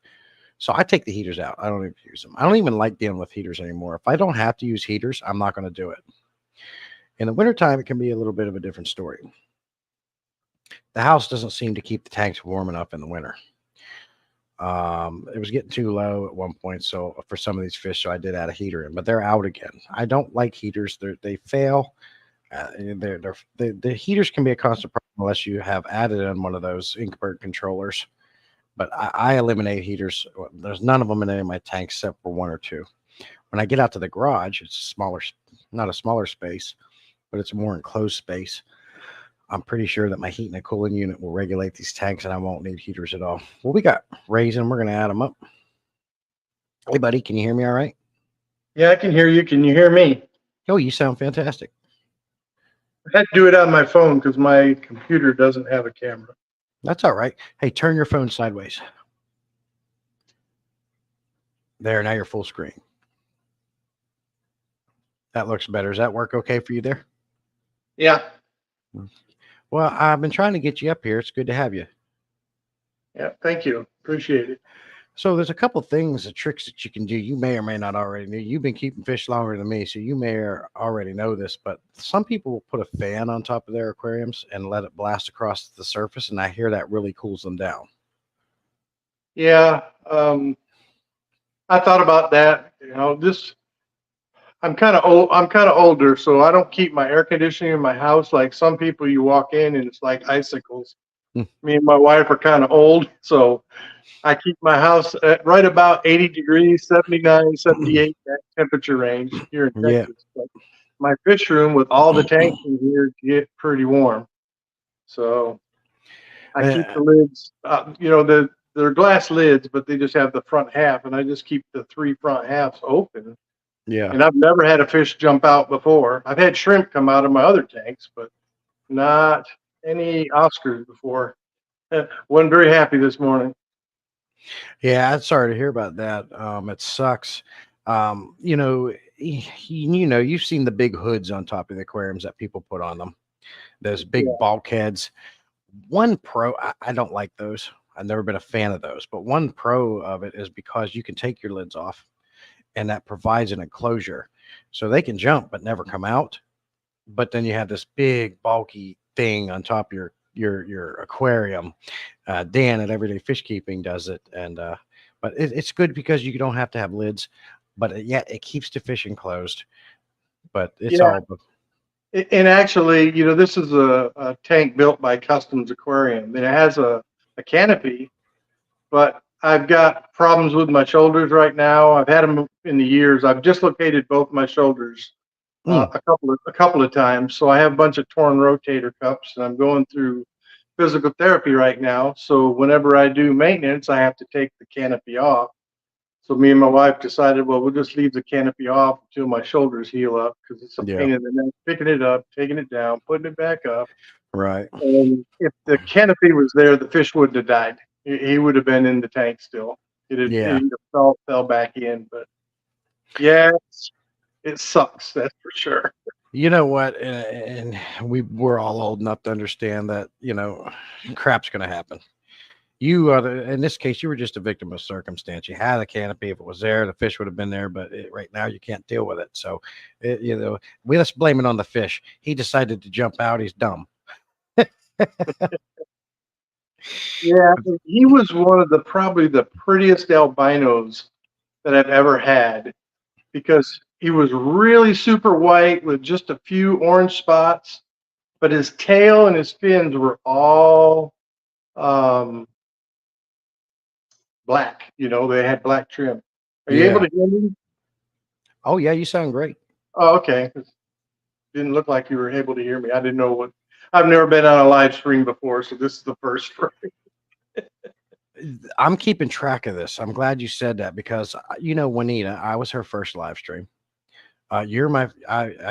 So I take the heaters out. I don't even use them. I don't even like dealing with heaters anymore. If I don't have to use heaters, I'm not going to do it. In the wintertime, it can be a little bit of a different story. The house doesn't seem to keep the tanks warm enough in the winter. It was getting too low at one point, so for some of these fish, so I did add a heater in, but they're out again. I don't like heaters; they fail. The heaters can be a constant problem unless you have added in one of those Inkbird controllers. But I eliminate heaters. There's none of them in any of my tanks except for one or two. When I get out to the garage, it's a smaller, not a smaller space, but it's a more enclosed space. I'm pretty sure that my heating and cooling unit will regulate these tanks and I won't need heaters at all. Well, we got raisin. We're going to add them up. Hey, buddy, can you hear me all right? Yeah, I can hear you. Can you hear me? Oh, you sound fantastic. I had to do it on my phone because my computer doesn't have a camera. That's all right. Hey, turn your phone sideways. There, now you're full screen. That looks better. Does that work okay for you there? Yeah. Well, I've been trying to get you up here. It's good to have you. Yeah. Thank you. Appreciate it. So there's a couple things, tricks that you can do. You may or may not already know. You've been keeping fish longer than me, so you may already know this. But some people will put a fan on top of their aquariums and let it blast across the surface, and I hear that really cools them down. Yeah. I thought about that. I'm kind of old. I'm kind of older, so I don't keep my air conditioning in my house like some people. You walk in and it's like icicles. Me and my wife are kind of old, so I keep my house at right about 80 degrees, 79, 78, that temperature range here in Yeah. Texas. But my fish room with all the tanks in here get pretty warm. So I keep the lids, they're glass lids, but they just have the front half, and I just keep the three front halves open. Yeah. And I've never had a fish jump out before. I've had shrimp come out of my other tanks, but not any Oscars before. Wasn't very happy this morning. Yeah, I'm sorry to hear about that. It sucks. You've seen the big hoods on top of the aquariums that people put on them. Those big bulkheads. One pro, I don't like those. I've never been a fan of those, but one pro of it is because you can take your lids off and that provides an enclosure. So they can jump but never come out. But then you have this big bulky thing on top of your aquarium. Dan at Everyday Fish Keeping does it, and but it's good because you don't have to have lids, but it keeps the fish enclosed. But it's all. And actually, this is a tank built by Customs Aquarium, and it has a canopy, but I've got problems with my shoulders right now. I've had them in the years. I've dislocated both my shoulders a couple of times, so I have a bunch of torn rotator cuffs, and I'm going through physical therapy right now. So whenever I do maintenance, I have to take the canopy off. So me and my wife decided, well, we'll just leave the canopy off until my shoulders heal up, because it's a pain in the neck, picking it up, taking it down, putting it back up. Right. And if the canopy was there, the fish wouldn't have died. He would have been in the tank still. It fell back in. But yeah, it sucks. That's for sure. You know what? And we're all old enough to understand that, crap's going to happen. You in this case, you were just a victim of circumstance. You had a canopy. If it was there, the fish would have been there. But right now, you can't deal with it. So, let's blame it on the fish. He decided to jump out. He's dumb. Yeah, he was one of probably the prettiest albinos that I've ever had, because he was really super white with just a few orange spots, but his tail and his fins were all black. They had black trim. Are you able to hear me? Oh yeah, you sound great. Oh, okay. Didn't look like you were able to hear me. I didn't know what. I've never been on a live stream before, so this is the first for me. I'm keeping track of this. I'm glad you said that, because Juanita, I was her first live stream. I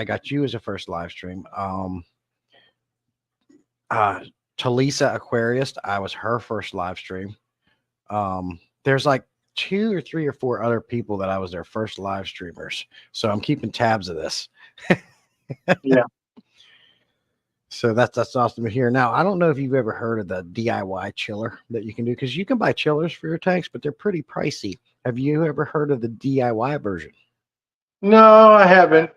got you as a first live stream. Talisa Aquarist, I was her first live stream. There's like 2 or 3 or 4 other people that I was their first live streamers. So I'm keeping tabs of this. Yeah. So that's awesome to hear. Now, I don't know if you've ever heard of the DIY chiller that you can do, because you can buy chillers for your tanks, but they're pretty pricey. Have you ever heard of the DIY version? No, I haven't.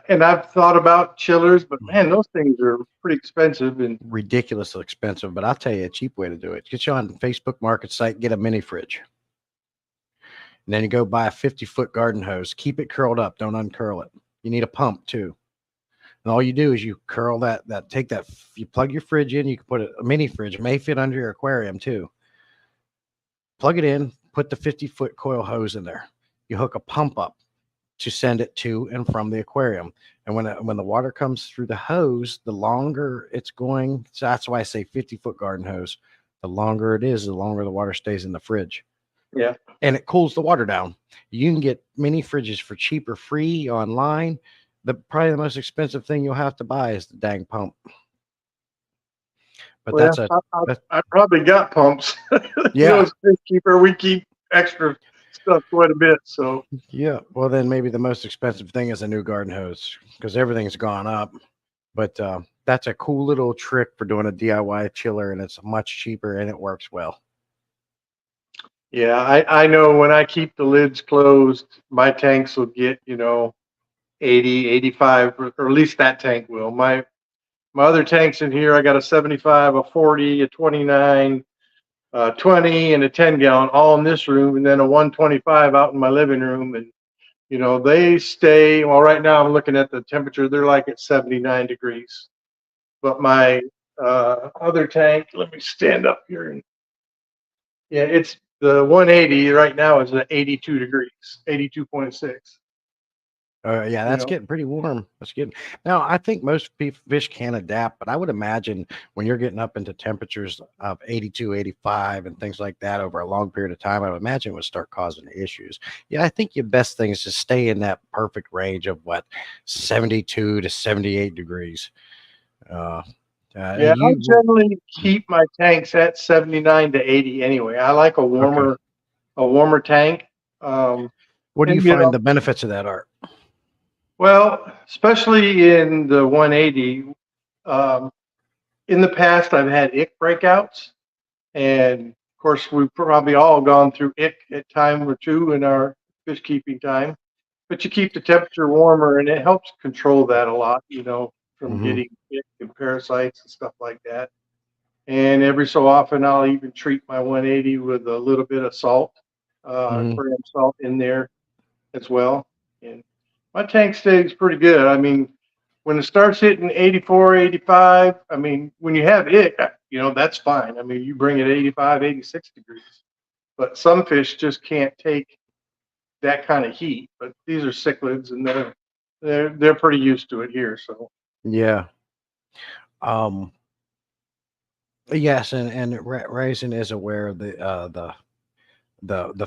And I've thought about chillers, but man, those things are pretty expensive. And Ridiculously expensive, but I'll tell you a cheap way to do it. Get you on Facebook Market site, get a mini fridge. And then you go buy a 50-foot garden hose. Keep it curled up. Don't uncurl it. You need a pump too. And all you do is you curl take that, you plug your fridge in, you can put a mini fridge. It may fit under your aquarium too. Plug it in, put the 50-foot coil hose in there. You hook a pump up to send it to and from the aquarium. And when the water comes through the hose, the longer it's going. So that's why I say 50-foot garden hose. The longer it is, the longer the water stays in the fridge. yeah, And it cools the water down. You can get mini fridges for cheap or free online. Probably the most expensive thing you'll have to buy is the dang pump. But well, that's I probably got pumps. yeah. As a fish keeper, we keep extra stuff quite a bit. So Yeah. Well, then maybe the most expensive thing is a new garden hose, because everything's gone up. But that's a cool little trick for doing a DIY chiller, and it's much cheaper and it works well. yeah, I know when I keep the lids closed, my tanks will get 80, 85, or at least that tank will. My other tanks in here, I got a 75, a 40, a 29, 20, and a 10 gallon all in this room, and then a 125 out in my living room. And they stay, well, right now I'm looking at the temperature, they're like at 79 degrees. But my other tank, let me stand up here, and yeah, it's the 180 right now is at 82 degrees, 82.6. Yeah, You that's know, getting pretty warm. That's getting now. I think most fish can adapt, but I would imagine when you're getting up into temperatures of 82, 85, and things like that over a long period of time, I would imagine it would start causing issues. Yeah, I think your best thing is to stay in that perfect range of 72 to 78 degrees. Uh, yeah, I you generally keep my tanks at 79 to 80 anyway. I like a okay? warmer tank. Um, What do you and find the benefits of that are? well, especially in the 180, um, in the past I've had ick breakouts, and of course we've probably all gone through ick at time or two in our fish keeping time. But you keep the temperature warmer, and it helps control that a lot, from Hmm. getting ick and parasites and stuff like that. And every so often, I'll even treat my 180 with a little bit of salt, Hmm. aquarium salt in there as well. And my tank stays pretty good. I mean, when it starts hitting 84, 85, I mean, when you have it, that's fine. I mean, you bring it 85, 86 degrees. But some fish just can't take that kind of heat. But these are cichlids, and they're pretty used to it here. So Yeah. Um, yes, and Raisin is aware of the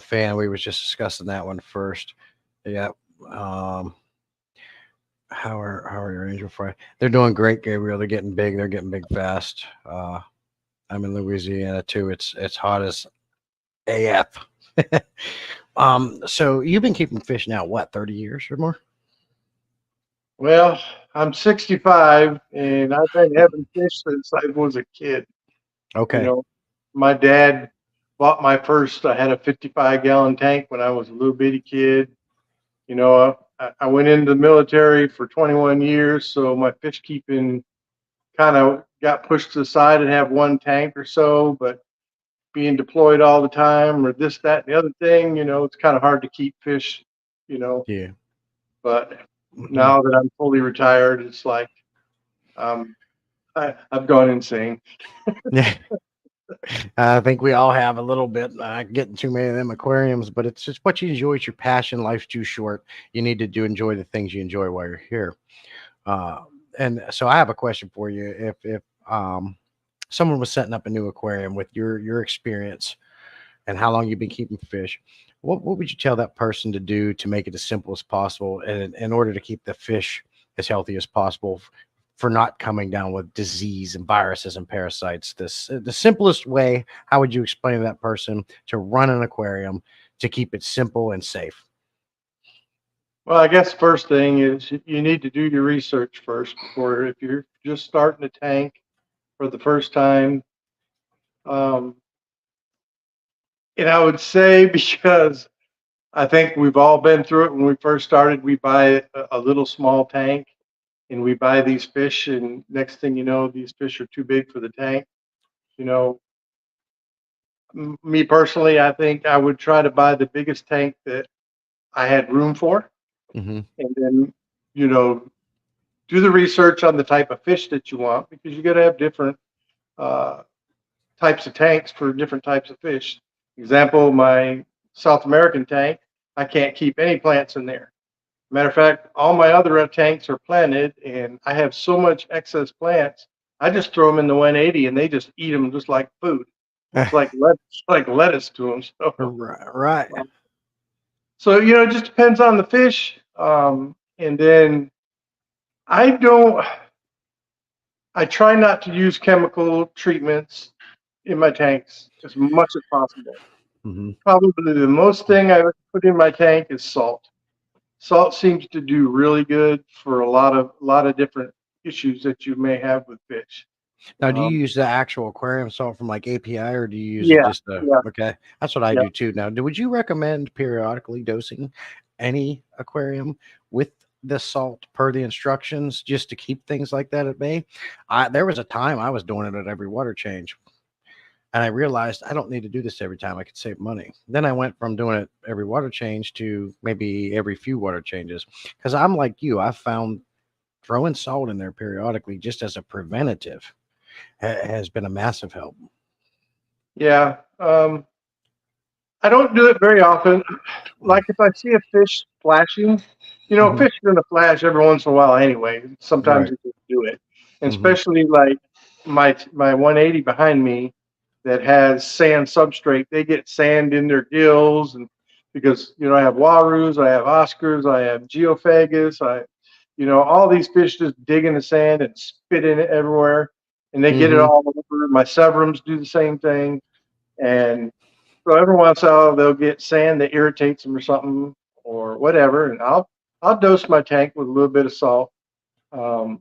fan. We was just discussing that one first. Yeah. Um, how are your Angel Fry? They're doing great, Gabriel. They're getting big. They're getting big fast. I'm in Louisiana too. It's hot as AF. So you've been keeping fish now, what, 30 years or more? well, I'm 65, and I've been having fish since I was a kid. You Okay. know, my dad bought my first. I had a 55-gallon tank when I was a little bitty kid. I went into the military for 21 years, so my fish keeping kind of got pushed to the side and have one tank or so. But being deployed all the time, or this, that, and the other thing, it's kind of hard to keep fish. You know, Yeah. but Hmm. now that I'm fully retired, it's like I've gone insane. Yeah. I think we all have a little bit getting too many of them aquariums, but it's just what you enjoy. It's your passion. Life's too short. You need to enjoy the things you enjoy while you're here. Uh, and so I have a question for you. If someone was setting up a new aquarium with your experience and how long you've been keeping fish, what would you tell that person to do to make it as simple as possible, and in order to keep the fish as healthy as possible, for not coming down with disease and viruses and parasites? The simplest way, how would you explain to that person to run an aquarium to keep it simple and safe? Well, I guess first thing is you need to do your research first before if you're just starting a tank for the first time. Um, and I would say because I think we've all been through it when we first started, we buy a little small tank and we buy these fish, and next thing you know, these fish are too big for the tank. You know, me personally, I think I would try to buy the biggest tank that I had room for, Hmm. and then, you know, do the research on the type of fish that you want because you got to have different uh, types of tanks for different types of fish. Example, my South American tank, I can't keep any plants in there. Matter of fact, all my other tanks are planted, and I have so much excess plants. I just throw them in the 180, and they just eat them just like food. It's like lettuce to them. Right. So it just depends on the fish. And then I don't. I try not to use chemical treatments in my tanks as much as possible. Hmm. Probably the most thing I put in my tank is salt. Salt seems to do really good for a lot of different issues that you may have with fish. Now, do you Um, use the actual aquarium salt from like API, or do you use it yeah, just the? yeah, Okay, that's what I yeah. do too. Now, would you recommend periodically dosing any aquarium with the salt per the instructions, just to keep things like that at bay? There was a time I was doing it at every water change, and I realized I don't need to do this every time. I could save money. Then I went from doing it every water change to maybe every few water changes, because I'm like you. I found throwing salt in there periodically just as a preventative has been a massive help. Yeah. I don't do it very often. Like if I see a fish flashing, Hmm. fish are gonna flash every once in a while anyway. Sometimes Right. you just do it, and Hmm. especially like my 180 behind me that has sand substrate. They get sand in their gills, and because I have warus, I have oscars, I have geophagus, all these fish just dig in the sand and spit in it everywhere, and they get it Hmm. all over. My severums do the same thing, and so every once in a while they'll get sand that irritates them or something or whatever, and I'll dose my tank with a little bit of salt um,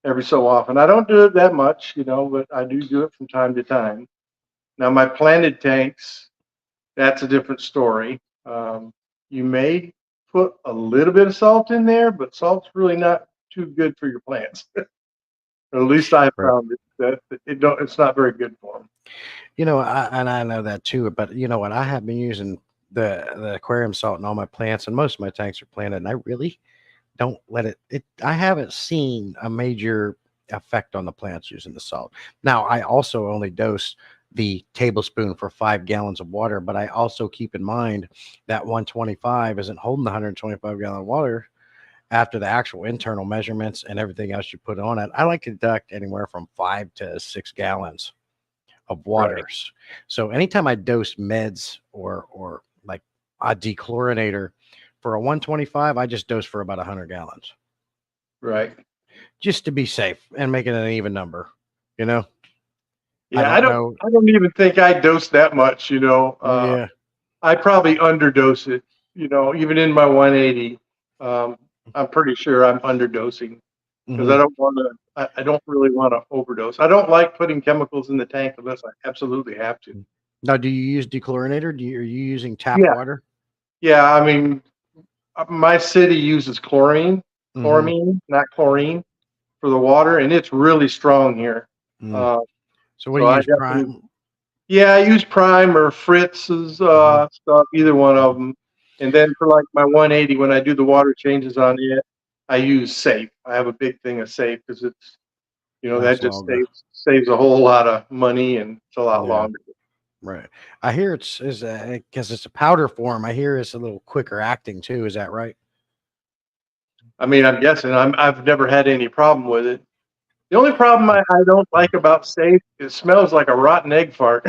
every so often. I don't do it that much, but I do it from time to time. Now my planted tanks, that's a different story. You may put a little bit of salt in there, but salt's really not too good for your plants. Or at least I Right. found that it's not very good for them. And I know that too. But you know what? I have been using the aquarium salt in all my plants, and most of my tanks are planted. And I really don't let it. I haven't seen a major effect on the plants using the salt. Now, I also only dose the tablespoon for 5 gallons of water, but I also keep in mind that 125 isn't holding the 125-gallon water after the actual internal measurements and everything else you put on it. I like to deduct anywhere from 5 to 6 gallons of Right, waters. So anytime I dose meds or like a dechlorinator for a 125, I just dose for about 100 gallons right. just to be safe and make it an even number. You know, I Yeah, I don't don't know. I don't even think I dose that much. Yeah. I probably underdose it. Even in my 180, um, I'm pretty sure I'm underdosing because I Hmm. don't want to. I don't really want to overdose. I don't like putting chemicals in the tank unless I absolutely have to. Now, do you use dechlorinator? Are you using tap Yeah, water? yeah. I mean, my city uses Hmm. chloramine, not chlorine, for the water, and it's really strong here. Mm. Uh, So what do so you I use? definitely, Prime? yeah, I use Prime or Fritz's Hmm. stuff, either one of them. And then for like my 180, when I do the water changes on it, I use Safe. I have a big thing of Safe because that Lasts just longer. saves a whole lot of money and it's a lot Yeah. longer. Right. I hear it's is because it's a powder form. I hear it's a little quicker acting too. Is that right? I mean, I'm guessing I've never had any problem with it. The only problem I don't like about Safe, it smells like a rotten egg fart.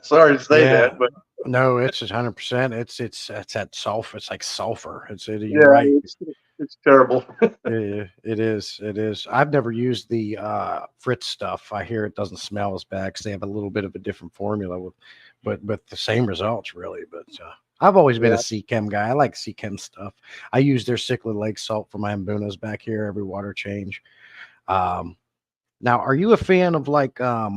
Sorry to say Yeah. that, but No, it's 100%. It's that sulfur. It's like sulfur. You're yeah, right. it's terrible. Yeah, it is. It is. I've never used the Fritz stuff. I hear it doesn't smell as bad because they have a little bit of a different formula with, but the same results really. But I've always been a Yeah. Seachem guy. I like Seachem stuff. I use their Cichlid Lake salt for my Mbunas back here every water change. Um, Now, are you a fan of like I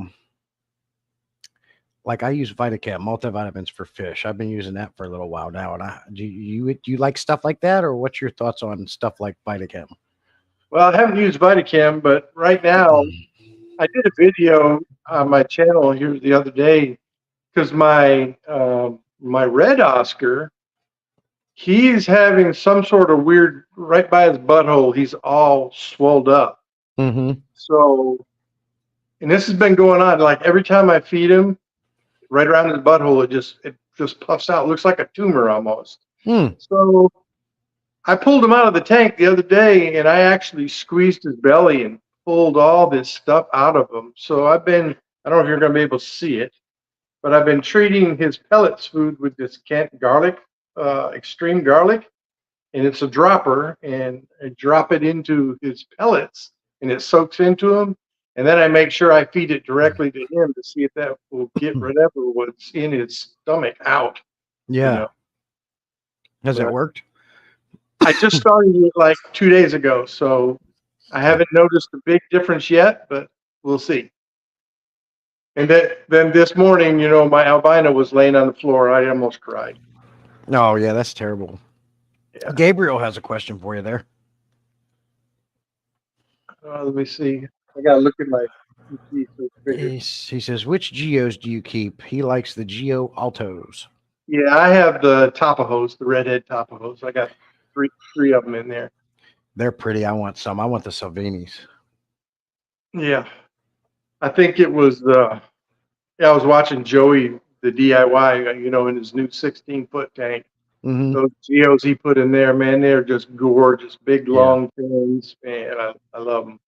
use Vitacam multivitamins for fish? I've been using that for a little while now, and do you like stuff like that, or what's your thoughts on stuff like Vitacam? Well, I haven't used Vitacam, but right now I did a video on my channel here the other day because my red Oscar, he's having some sort of weird right by his butthole. He's all swelled up. Mm-hmm. So, and this has been going on. Like every time I feed him, right around his butthole, it just puffs out. It looks like a tumor almost. Hmm. So I pulled him out of the tank the other day, and I actually squeezed his belly and pulled all this stuff out of him. So I don't know if you're going to be able to see it, but I've been treating his pellets food with this Kent garlic, extreme garlic, and it's a dropper, and I drop it into his pellets, and it soaks into him. And then I make sure I feed it directly to him to see if that will get whatever what's in his stomach out. You Yeah. know, Has it but worked? I just started it like 2 days ago, so I haven't noticed a big difference yet, but we'll see. And then this morning, my albino was laying on the floor. I almost cried. Oh, yeah, that's terrible. Yeah. Gabriel has a question for you there. Let me see. I gotta look at my PC so it's bigger. He says, which Geos do you keep? He likes the Geo Altos. Yeah, I have the Tapajos, the redhead Tapajos. I got three of them in there. They're pretty. I want some. I want the Salvinis. Yeah, I think it was I was watching Joey, the DIY, in his new 16-foot tank. Mm-hmm. Those Geos he put in there, man, they're just gorgeous, big, Yeah. long things, man. I love them.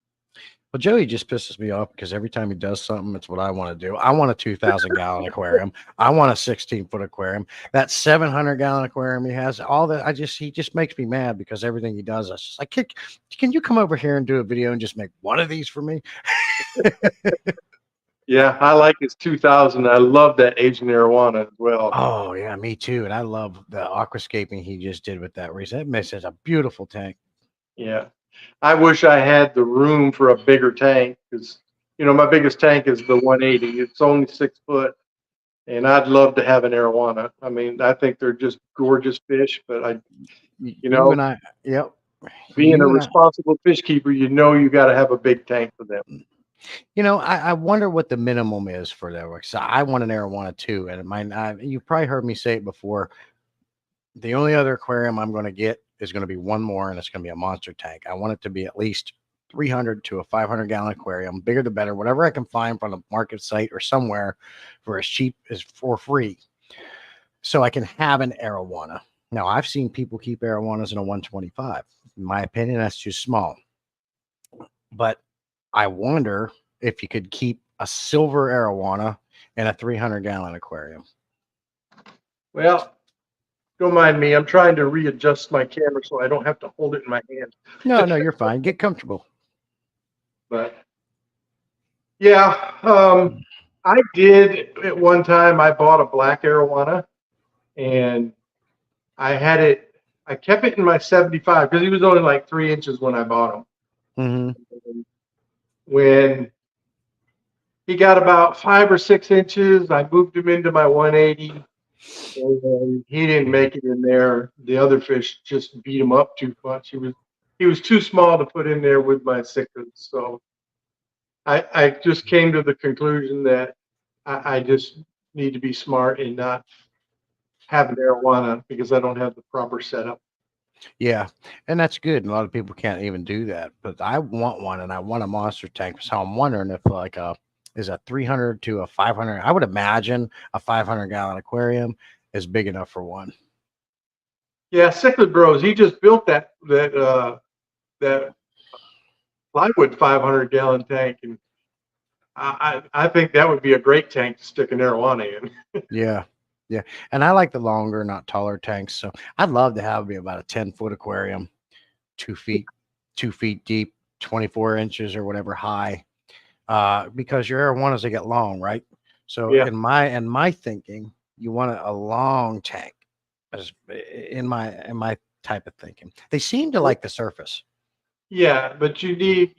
Well, Joey just pisses me off because every time he does something, it's what I want to do. I want a 2,000-gallon aquarium. I want a 16-foot aquarium. That 700-gallon aquarium he has, all that. He just makes me mad because everything he does, it's just like, can you come over here and do a video and just make one of these for me? Yeah, I like his 2000. I love that Asian arowana as well. Oh yeah, me too. And I love the aquascaping he just did with that recently. It makes it a beautiful tank. Yeah. I wish I had the room for a bigger tank because, my biggest tank is the 180. It's only 6 foot, and I'd love to have an arowana. I mean, I think they're just gorgeous fish, but You and I, yep. being a You and I, responsible fish keeper, you got to have a big tank for them. I wonder what the minimum is for that. So I want an arowana too, and you probably heard me say it before. The only other aquarium I'm going to get is going to be one more, and it's going to be a monster tank. I want it to be at least 300 to a 500-gallon aquarium, bigger the better. Whatever I can find from a market site or somewhere for as cheap as for free, so I can have an arowana. Now I've seen people keep arowanas in a 125. In my opinion, that's too small. But I wonder if you could keep a silver arowana in a 300-gallon aquarium. Well, don't mind me. I'm trying to readjust my camera so I don't have to hold it in my hand. No, you're fine. Get comfortable. But yeah, I did at one time. I bought a black arowana, and I kept it in my 75 because he was only like 3 inches when I bought him. Mm-hmm. When he got about 5 or 6 inches, I moved him into my 180, and he didn't make it in there. The other fish just beat him up too much. He was too small to put in there with my cichlids. So I just came to the conclusion that I just need to be smart and not have an arowana because I don't have the proper setup. Yeah, and that's good. And a lot of people can't even do that. But I want one, and I want a monster tank. So I'm wondering if is a 300 to a 500. I would imagine a 500-gallon aquarium is big enough for one. Yeah, Cichlid Bros. He just built that plywood 500-gallon tank, and I think that would be a great tank to stick an arowana in. Yeah. And I like the longer, not taller tanks. So I'd love to have about a 10-foot aquarium, 2 feet deep, 24 inches or whatever high, because your arowanas, they get long, right? So Yeah. in my thinking, you want a long tank. in my type of thinking. They seem to like the surface. Yeah, but you need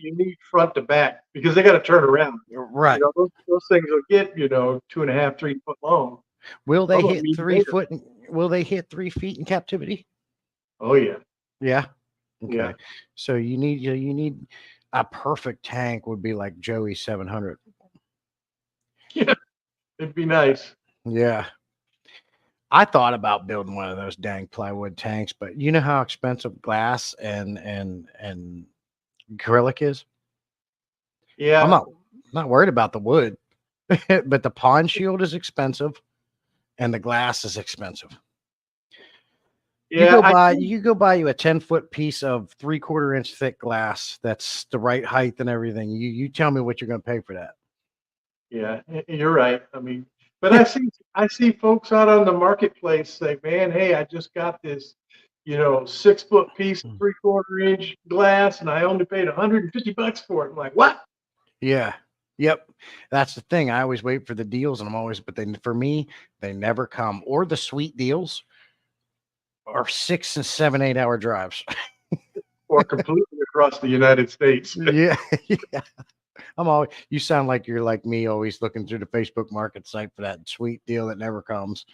front to back because they got to turn around. Right. Those things will get 2.5, 3 foot long. Will they Some of them hit even bigger. will they hit 3 feet in captivity? Oh yeah, Yeah. yeah, Okay. So you need a perfect tank would be like Joey 700. yeah. It'd be nice. Yeah. I thought about building one of those dang plywood tanks, but you know how expensive glass and acrylic is? I'm Yeah, not worried about the wood, but the pond shield is expensive and the glass is expensive. yeah. I think, You go buy you a 10-foot piece of 3/4 inch thick glass that's the right height and everything. You tell me what you're gonna pay for that. yeah, you're right. I mean, but I see folks out on the marketplace say, "Man, hey, I just got this, 6 foot piece of Mm. 3/4 inch glass, and I only paid $150 for it." I'm like, "What?" Yeah. Yep. That's the thing. I always wait for the deals and I'm always, but for me, they never come. Or the sweet deals are 6 and 7, 8 hour drives. Or completely across the United States. Yeah. Yeah. You sound like you're like me, always looking through the Facebook market site for that sweet deal that never comes.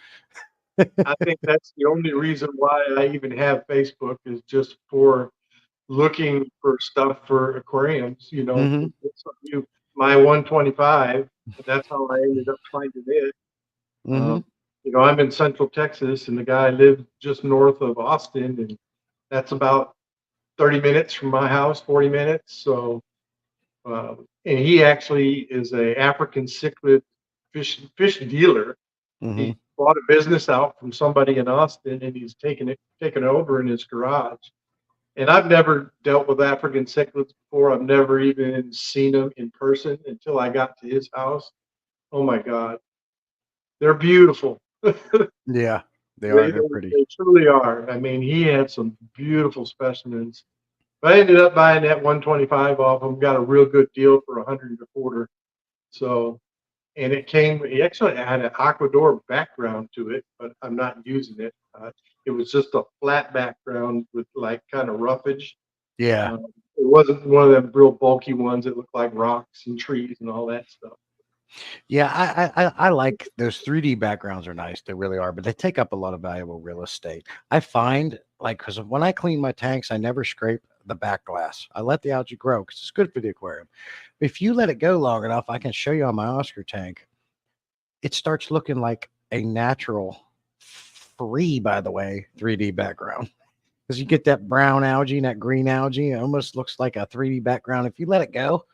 I think that's the only reason why I even have Facebook is just for looking for stuff for aquariums, Hmm. my 125, and that's how I ended up finding it. Hmm. Um, I'm in Central Texas, and the guy lived just north of Austin, and that's about 30 minutes from my house, 40 minutes. So, and he actually is a African cichlid fish dealer. Hmm. He bought a business out from somebody in Austin, and he's taken over in his garage. And I've never dealt with African cichlids before. I've never even seen them in person until I got to his house. Oh my God, they're beautiful. Yeah, they are. They, They're they, pretty. they truly are. I mean, he had some beautiful specimens. But I ended up buying that 125 off him. Got a real good deal for 100 and a quarter. So, and he actually had an Aquador background to it, but I'm not using it. It was just a flat background with like kind of roughage. Yeah. Um, it wasn't one of them real bulky ones that look like rocks and trees and all that stuff. Yeah, I like those 3D backgrounds are nice. They really are, but they take up a lot of valuable real estate. I find like because when I clean my tanks, I never scrape the back glass. I let the algae grow because it's good for the aquarium. If you let it go long enough, I can show you on my Oscar tank. It starts looking like a natural, free, by the way, 3D background. Because you get that brown algae and that green algae, it almost looks like a 3D background. If you let it go,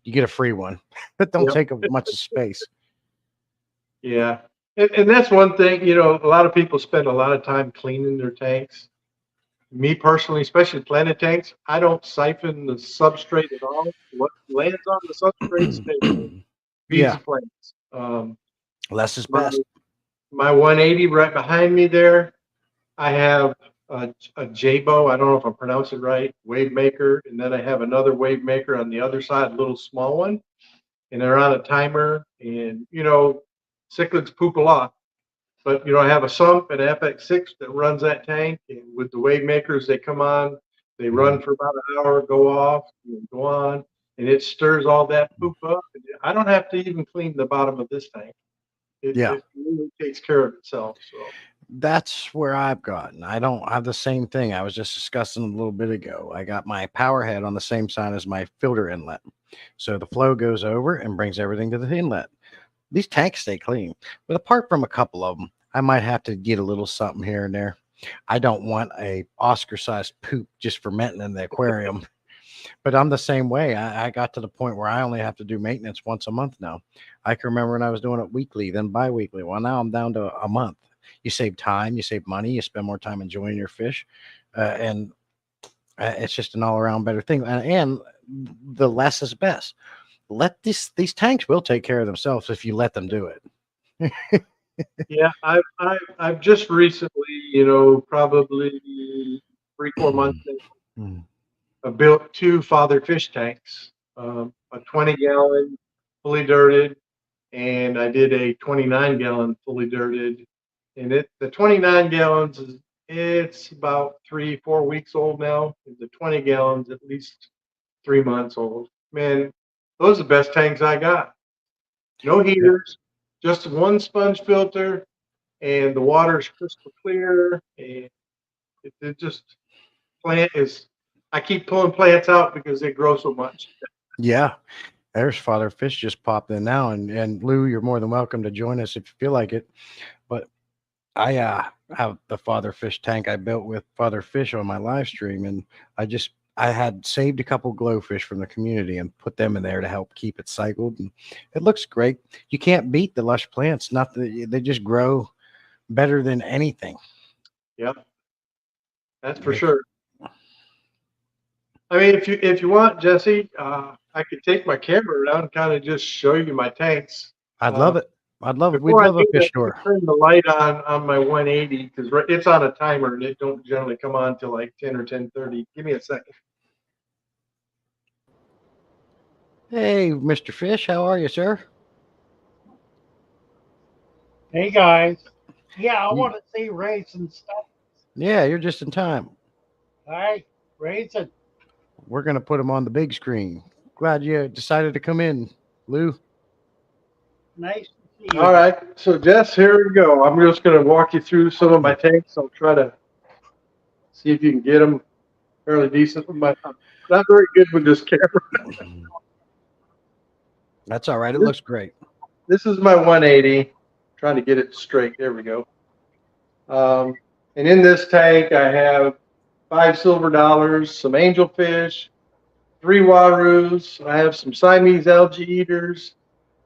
you get a free one that don't Yep. take up much space. Yeah. And that's one thing, a lot of people spend a lot of time cleaning their tanks. Me personally, especially planted tanks, I don't siphon the substrate at all. What lands on the substrate stays there. Feeds Yeah, the plants. less is My best. my 180 right behind me there, I have a Jabo. I don't know if I'm pronouncing it right. Wave maker, and then I have another wave maker on the other side, a little small one, and they're on a timer. And cichlids poop a lot, but I have a sump and FX6 that runs that tank. And with the wave makers, they come on, they Mhm. run for about an hour, go off, and go on, and it stirs all that poop up. And I don't have to even clean the bottom of this tank. It, Yeah, it really takes care of itself. So that's where I've gotten. I don't have the same thing. I was just discussing a little bit ago. I got my power head on the same side as my filter inlet. So the flow goes over and brings everything to the inlet. These tanks stay clean, but apart from a couple of them, I might have to get a little something here and there. I don't want a Oscar sized poop just fermenting in the aquarium. But I'm the same way. I got to the point where I only have to do maintenance once a month now. I can remember when I was doing it weekly, then bi-weekly. Well, now I'm down to a month. You save time, you save money, you spend more time enjoying your fish, and it's just an all-around better thing. And the less is best. Let these tanks will take care of themselves if you let them do it. yeah, I've just recently, probably 3, 4 months ago, Mm. I built two father fish tanks, a 20-gallon fully dirted, and I did a 29-gallon fully dirted. And the 29 gallons it's about 3, 4 weeks old now. The 20 gallons at least 3 months old. Man, those are the best tanks I got. No heaters, just one sponge filter, and the water is crystal clear. And it just plant is. I keep pulling plants out because they grow so much. Yeah. There's Father Fish just popped in now, and Lou, you're more than welcome to join us if you feel like it. But I have the Father Fish tank I built with Father Fish on my live stream, and I had saved a couple glowfish from the community and put them in there to help keep it cycled, and it looks great. You can't beat the lush plants. Not that they just grow better than anything. Yep, that's for sure. I mean, if you want, Jesse, I could take my camera around and kind of just show you my tanks. I'd love it. I'd love it. We'd Before I love a do fish that, let me tour. turn the light on my 180 because it's on a timer and it don't generally come on till like 10 or 10:30. Give me a second. Hey, Mr. Fish, how are you, sir? Hey guys. Yeah, I want to see racing stuff. Yeah, you're just in time. All right, racing. We're gonna put them on the big screen. Glad you decided to come in, Lou. Nice to see you. All right, so Jess, here we go. I'm just going to walk you through some of my tanks. I'll try to see if you can get them fairly decent. I'm not very good with this camera. That's all right. It looks great. This is my 180. Trying to get it straight. There we go. And in this tank, I have 5 silver dollars, some angelfish, 3 warus. I have some Siamese algae eaters.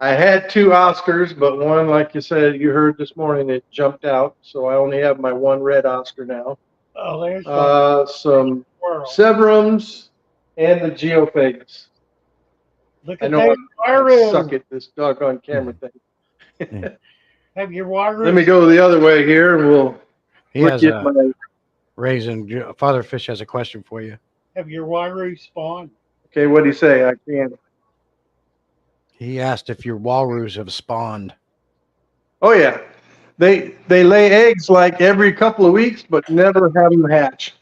I had 2 Oscars, but one, like you said, you heard this morning, it jumped out. So I only have my 1 red Oscar now. Oh, there's Some world. Severums and the Geophagus. Look I at know that I suck waru. at this doggone camera thing. Have your waru. Let me go the other way here, and we'll He look has at a my. Father Fish has a question for you. Have your waru spawned. Okay, what do you say? I can't. He asked if your walrus have spawned. Oh yeah, they lay eggs like every couple of weeks, but never have them hatch.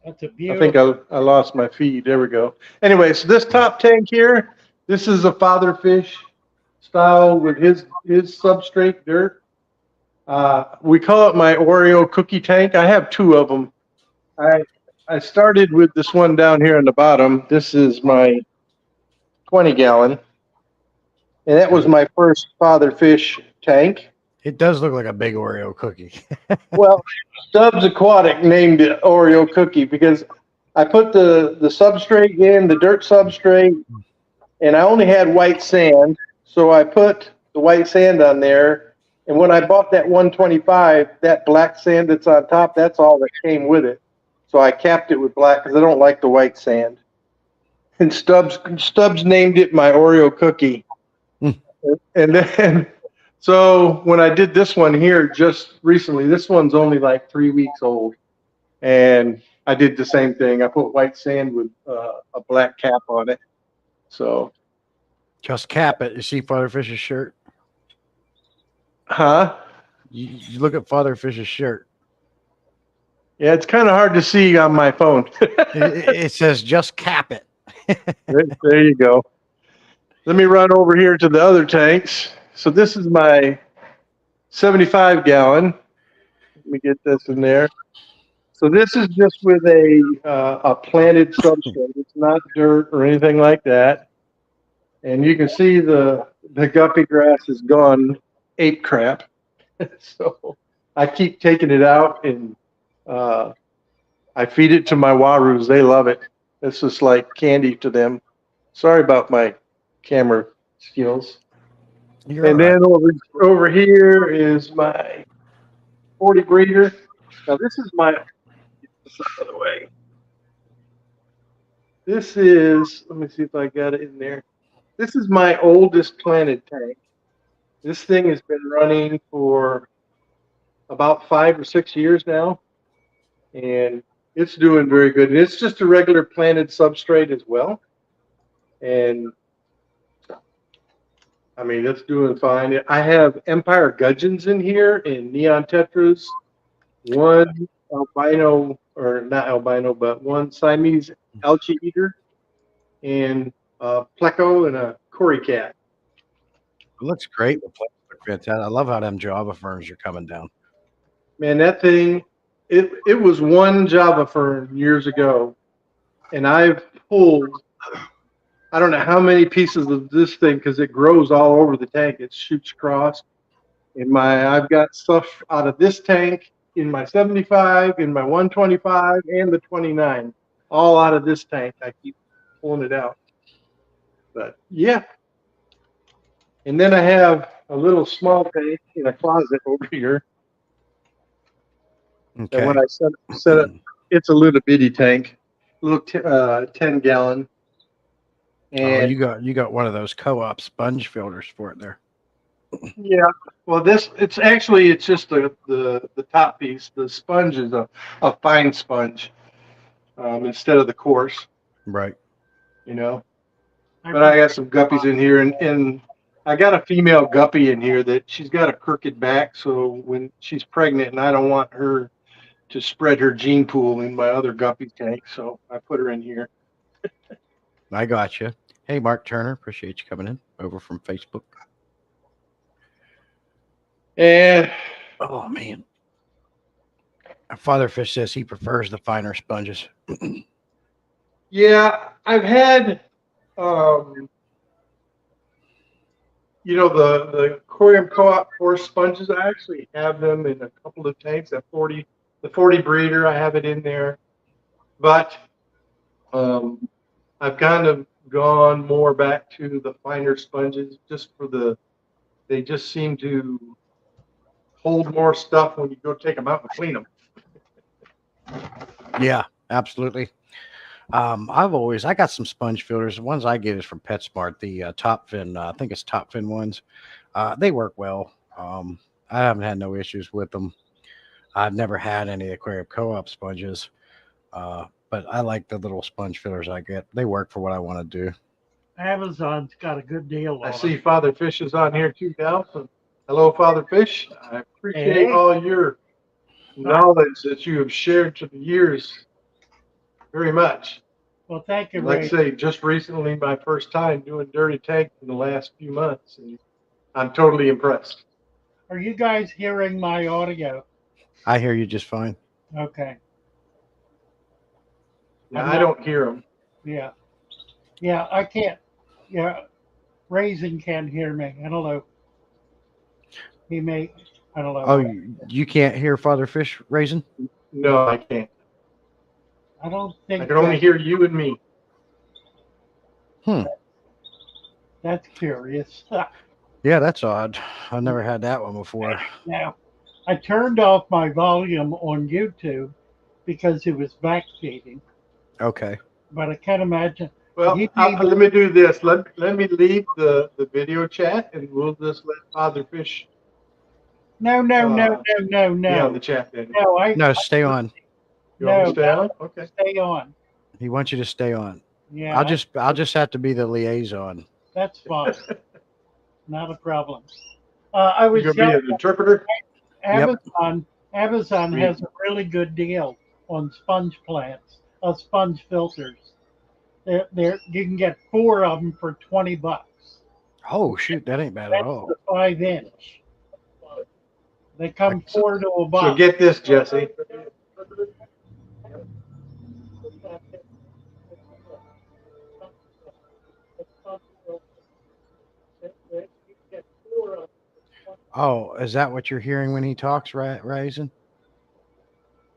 That's a I beautiful. think I lost my feed. There we go. Anyway, so this top tank here, this is a Father Fish style with his substrate dirt. We call it my Oreo cookie tank. I have 2 of them. I started with this one down here on the bottom. This is my 20 gallon, and that was my first Father Fish tank. It does look like a big Oreo cookie. Well, Stubbs Aquatic named it Oreo cookie because I put the substrate in, the dirt substrate, and I only had white sand. So I put the white sand on there. And when I bought that 125, that black sand that's on top, that's all that came with it. So I capped it with black because I don't like the white sand. And Stubbs named it my Oreo cookie. And then, so when I did this one here just recently, this one's only like 3 weeks old. And I did the same thing. I put white sand with a black cap on it. So. Just cap it. You see Father Fish's shirt? Huh? You look at Father Fish's shirt. Yeah, it's kind of hard to see on my phone. It says just cap it. There you go. Let me run over here to the other tanks. So this is my 75 gallon. Let me get this in there. So this is just with a planted substrate. It's not dirt or anything like that. And you can see the guppy grass is gone ape crap. So I keep taking it out and I feed it to my warus. They love it. It's just like candy to them. Sorry about my camera skills. You're And all right. then over here is my 40 breeder. Now this is my, get this out of the way. This is, let me see if I got it in there. This is my oldest planted tank. This thing has been running for about 5 or 6 years now. And it's doing very good. And it's just a regular planted substrate as well. And I mean, it's doing fine. I have Empire Gudgeons in here and Neon Tetras, one albino, or not albino, but one Siamese Algae Eater, and a Pleco and a Cory Cat. It looks great. The place look fantastic. I love how them Java ferns are coming down. Man, that thing, it was one Java fern years ago, and I've pulled, I don't know how many pieces of this thing because it grows all over the tank. It shoots across. I've got stuff out of this tank in my 75, in my 125, and the 29, all out of this tank. I keep pulling it out. But yeah. And then I have a little small tank in a closet over here. Okay. And when I set it, it's a little bitty tank, little 10-gallon. Oh, And you got one of those co-op sponge filters for it there. yeah, well, it's just the top piece. The sponge is a fine sponge instead of the coarse, Right. you know. But I got some guppies in here, and I got a female guppy in here that she's got a crooked back. So when she's pregnant, and I don't want her to spread her gene pool in my other guppy tank, so I put her in here. I got you. Hey, Mark Turner, appreciate you coming in over from Facebook. And Oh man, Father Fish says he prefers the finer sponges. yeah, I've had, the Aquarium Co-op force sponges. I actually have them in a couple of tanks. The 40 breeder, I have it in there, but I've kind of gone more back to the finer sponges they just seem to hold more stuff when you go take them out and clean them. Yeah, absolutely. I got some sponge filters. The ones I get is from PetSmart, the Top Fin. I think it's Top Fin ones. They work well. I haven't had no issues with them. I've never had any Aquarium Co-op sponges, but I like the little sponge filters I get. They work for what I want to do. Amazon's got a good deal on I it. see Father Fish is on here too, Cal. So hello, Father Fish. I appreciate Hey. all your knowledge that you have shared to the years very much. Well, thank you, Like I Ray. say, just recently, my first time doing Dirty Tank in the last few months, and I'm totally impressed. Are you guys hearing my audio? I hear you just fine. Okay. Now, I'm I not- don't hear them. Yeah. Yeah, I can't. Yeah, Raisin can't hear me. I don't know. He may. I don't know. Oh, you can't hear Father Fish raising? No, I can't. I don't think I can only hear you and me. that's curious. Yeah, that's odd. I've never had that one before. Now, I turned off my volume on YouTube because it was backfeeding, Okay. but I can't imagine. Well, You let me do this. Let me leave the video chat, and we'll just let Father Fish No, be on no. the chat then. No, No, stay on. You want me to No, stay on? Okay. stay on. He wants you to stay on. Yeah, I'll just have to be the liaison. that's fine. Not a problem. I was You gonna be an interpreter? Amazon. Amazon Sweet. has a really good deal on sponge plants, sponge filters. You can get 4 of them for $20. Oh shoot, that ain't bad at That's all. the 5-inch. They come 4 to a So box. get this, Jesse. Oh, is that what you're hearing when he talks, Raisin?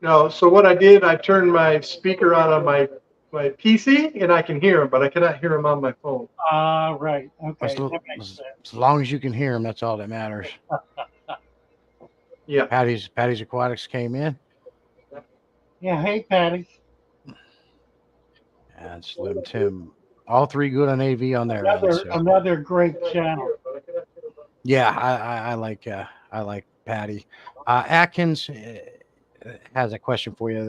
No, so what I did, I turned my speaker on my PC, and I can hear him, but I cannot hear him on my phone. Right. Okay. As, That makes as- sense. as long as you can hear him, that's all that matters. Yeah. Patty's Aquatics came in, Yeah. Hey, Patty. and Slim Tim, all three good on AV on their end. So. Another great channel. Yeah, I like Patty. Atkins has a question for you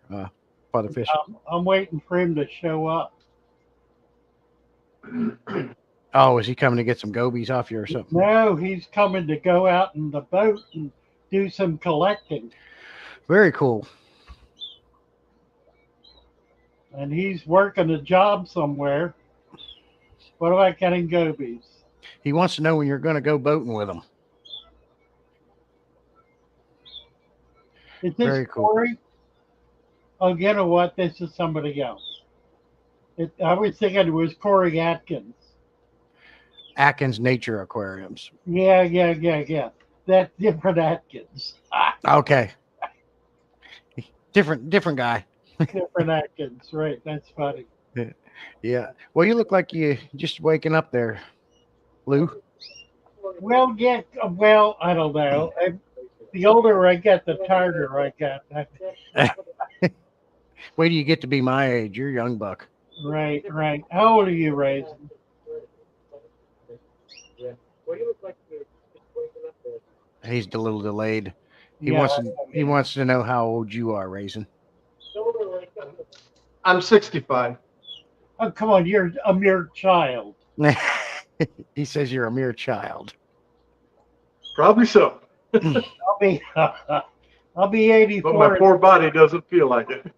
there, Father Fish. I'm waiting for him to show up. Oh, is he coming to get some gobies off you or something? No, he's coming to go out in the boat and do some collecting. Very cool. And he's working a job somewhere. What about getting gobies? He wants to know when you're going to go boating with him. Is this Very cool. Corey? Oh, you know what? This is somebody else. I was thinking it was Corey Atkins. Atkins Nature Aquariums. Yeah. That's different Atkins. Okay. Different guy. Different Atkins, right? That's funny. Yeah. Well, you look like you just waking up there, Lou. Well, yeah. Well, I don't know. The older I get, the tighter I get. Wait till you get to be my age. You're a young buck. Right. How old are you, Raisin? He's a little delayed. He Yeah, wants to know how old you are, Raisin. I'm 65. Oh, come on, you're a mere child. He says you're a mere child. Probably so, I'll be, I'll be but my 84. poor body doesn't feel like it.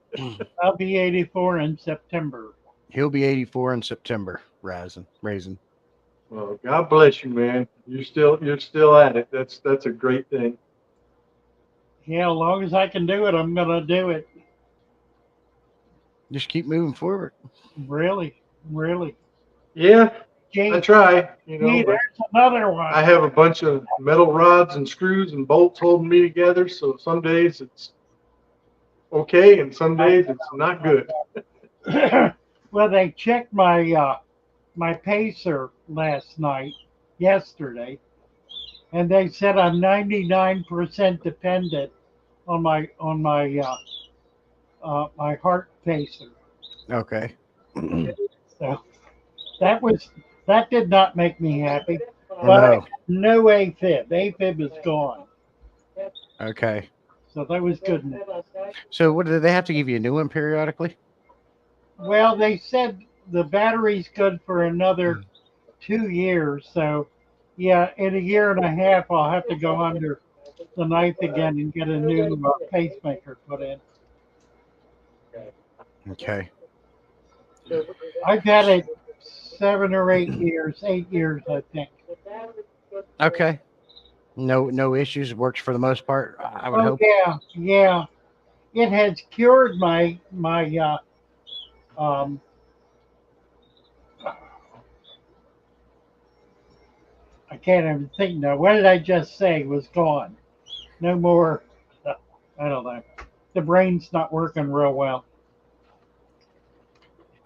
I'll be 84 in September. He'll be 84 in September, Raisin. Well, God bless you, man. You're still at it. That's a great thing. Yeah, as long as I can do it, I'm gonna do it. Just keep moving forward. Really. Yeah, I Gee, try. there's But another one. I have a bunch of metal rods and screws and bolts holding me together. So some days it's okay, and some days it's not good. Well, they checked my my pacer yesterday, and they said I'm 99% dependent on my my heart pacer. Okay. So that did not make me happy. Oh, But no. no AFib. AFib is gone. Okay. So that was good news. So what do they have to give you a new one periodically? Well, they said the battery's good for another 2 years. So, yeah, in a year and a half, I'll have to go under the knife again and get a new pacemaker put in. Okay. I've had it 7 or 8 years, 8 years, I think. Okay. No issues. Works for the most part. I would hope. Yeah. It has cured my I can't even think now. What did I just say was gone? No more. I don't know. The brain's not working real well.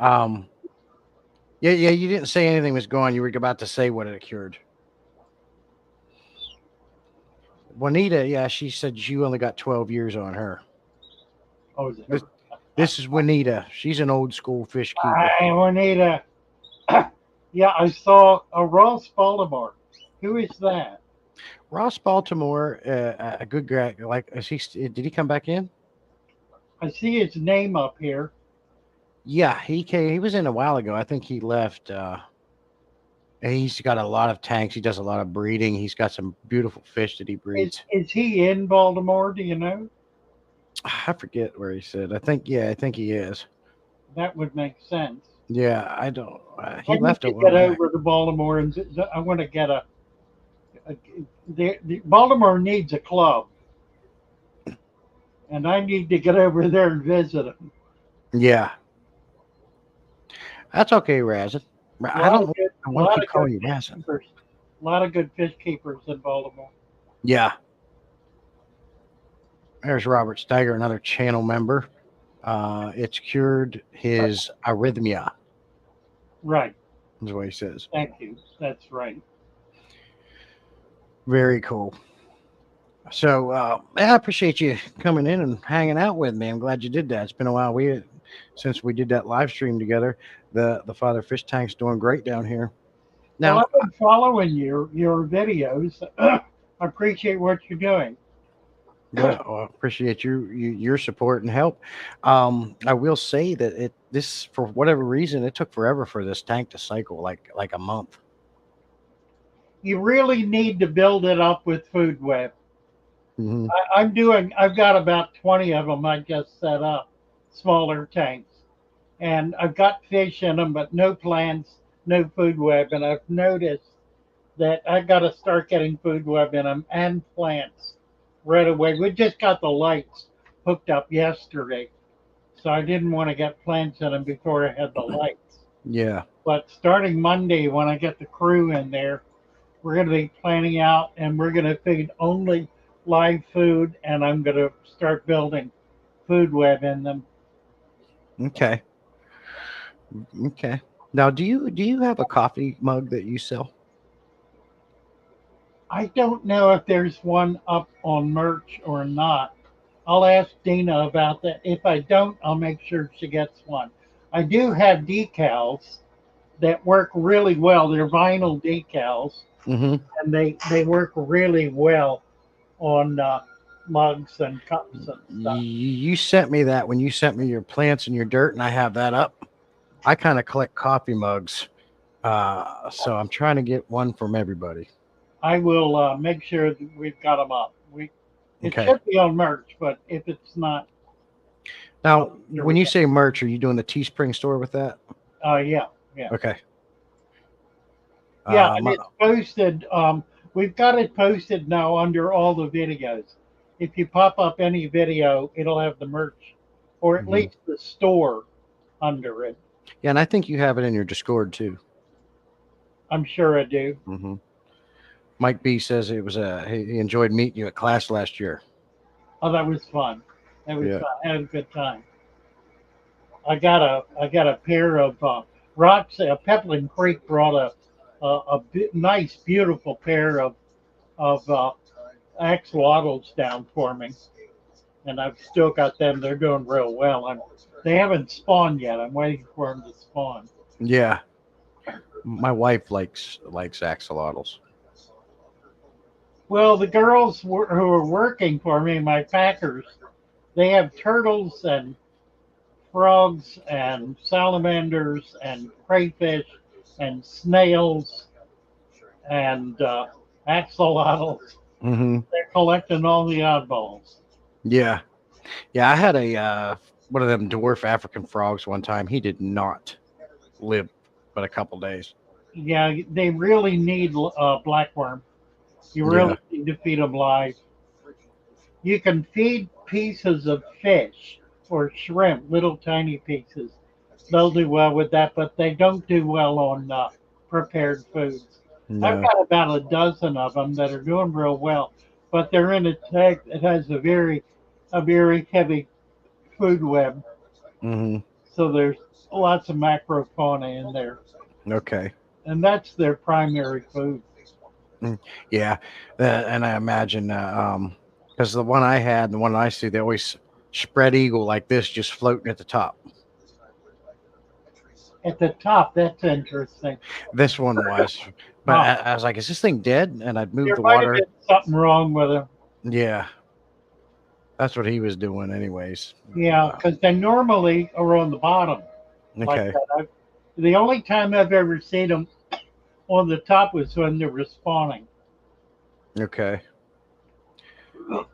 Yeah. You didn't say anything was gone. You were about to say what it cured. Juanita, yeah, she said you only got 12 years on her. Oh, is it? This is Juanita. She's an old school fish keeper. I Juanita. Yeah, I saw a Ross Baltimore. Who is that? Ross Baltimore, a good guy. Like, did he come back in? I see his name up here. Yeah, he came. He was in a while ago. I think he left. And he's got a lot of tanks. He does a lot of breeding. He's got some beautiful fish that he breeds. Is he in Baltimore? Do you know? I forget where he said. I think he is. That would make sense. Yeah, I don't. He I left need a to while get back. over to Baltimore, and I want to get Baltimore needs a club, and I need to get over there and visit them. Yeah, that's okay, Razin. I don't want to keep calling you Razin. A lot of good fish keepers in Baltimore. Yeah. There's Robert Steiger, another channel member. It's cured his arrhythmia. Right. Is what he says. Thank you. That's right. Very cool. So I appreciate you coming in and hanging out with me. I'm glad you did that. It's been a while since we did that live stream together. The Father Fish Tank's doing great down here. Now, Well, I've been following your videos. I appreciate what you're doing. yeah, well, I appreciate your support and help. I will say that this for whatever reason it took forever for this tank to cycle, like a month. you really need to build it up with food web. Hmm. I've got about 20 of them I just set up, smaller tanks. And I've got fish in them, but no plants, no food web. And I've noticed that I got to start getting food web in them and plants right away. We just got the lights hooked up yesterday, so I didn't want to get plants in them before I had the lights. Yeah. But starting Monday, when I get the crew in there, we're going to be planning out and we're going to feed only live food, and I'm going to start building food web in them. Okay. Okay. Now, do you have a coffee mug that you sell? I don't know if there's one up on merch or not. I'll ask Dina about that. If I don't, I'll make sure she gets one. I do have decals that work really well. They're vinyl decals, Hmm. and they work really well on mugs and cups and stuff. You sent me that when you sent me your plants and your dirt, and I have that up. I kind of collect coffee mugs, so I'm trying to get one from everybody. I will make sure that we've got them up. It Okay. should be on merch, but if it's not, Now, sure when we you got. say merch, are you doing the Teespring store with that? Yeah, yeah. Okay. Yeah, and My, it's posted. We've got it posted now under all the videos. If you pop up any video, it'll have the merch, or at Mhm. least the store under it. Yeah, and I think you have it in your Discord too. I'm sure I do. Hmm. Mike B says it was he enjoyed meeting you at class last year. Oh, that was fun. That was Yeah. fun. I had a good time. I got a pair of rocks. Peplin Creek brought nice, beautiful pair of axolotls down for me, and I've still got them. They're doing real well. They haven't spawned yet. I'm waiting for them to spawn. Yeah. My wife likes axolotls. Well, the girls who are working for me, my packers, they have turtles and frogs and salamanders and crayfish and snails and axolotls. Hmm. They're collecting all the oddballs. Yeah. Yeah, I had a one of them dwarf African frogs one time. He did not live but a couple days. Yeah, they really need blackworm. You Yeah. really need to feed them live. You can feed pieces of fish or shrimp, little tiny pieces. They'll do well with that, but they don't do well on prepared foods. I've No. got about a dozen of them that are doing real well, but they're in a tank that has a very heavy food web, Hmm. so there's lots of macrofauna in there, Okay. and that's their primary food. Mm. Yeah, and I imagine because the one I had, the one I see, they always spread eagle like this, just floating at the top. At the top, that's interesting. This one was, but Huh. I was like, "Is this thing dead?" And I'd move There the might have water. been something wrong with them. Yeah, that's what he was doing, anyways. Yeah, because they normally are on the bottom like Okay, that. The only time I've ever seen them on the top was when they were spawning. okay,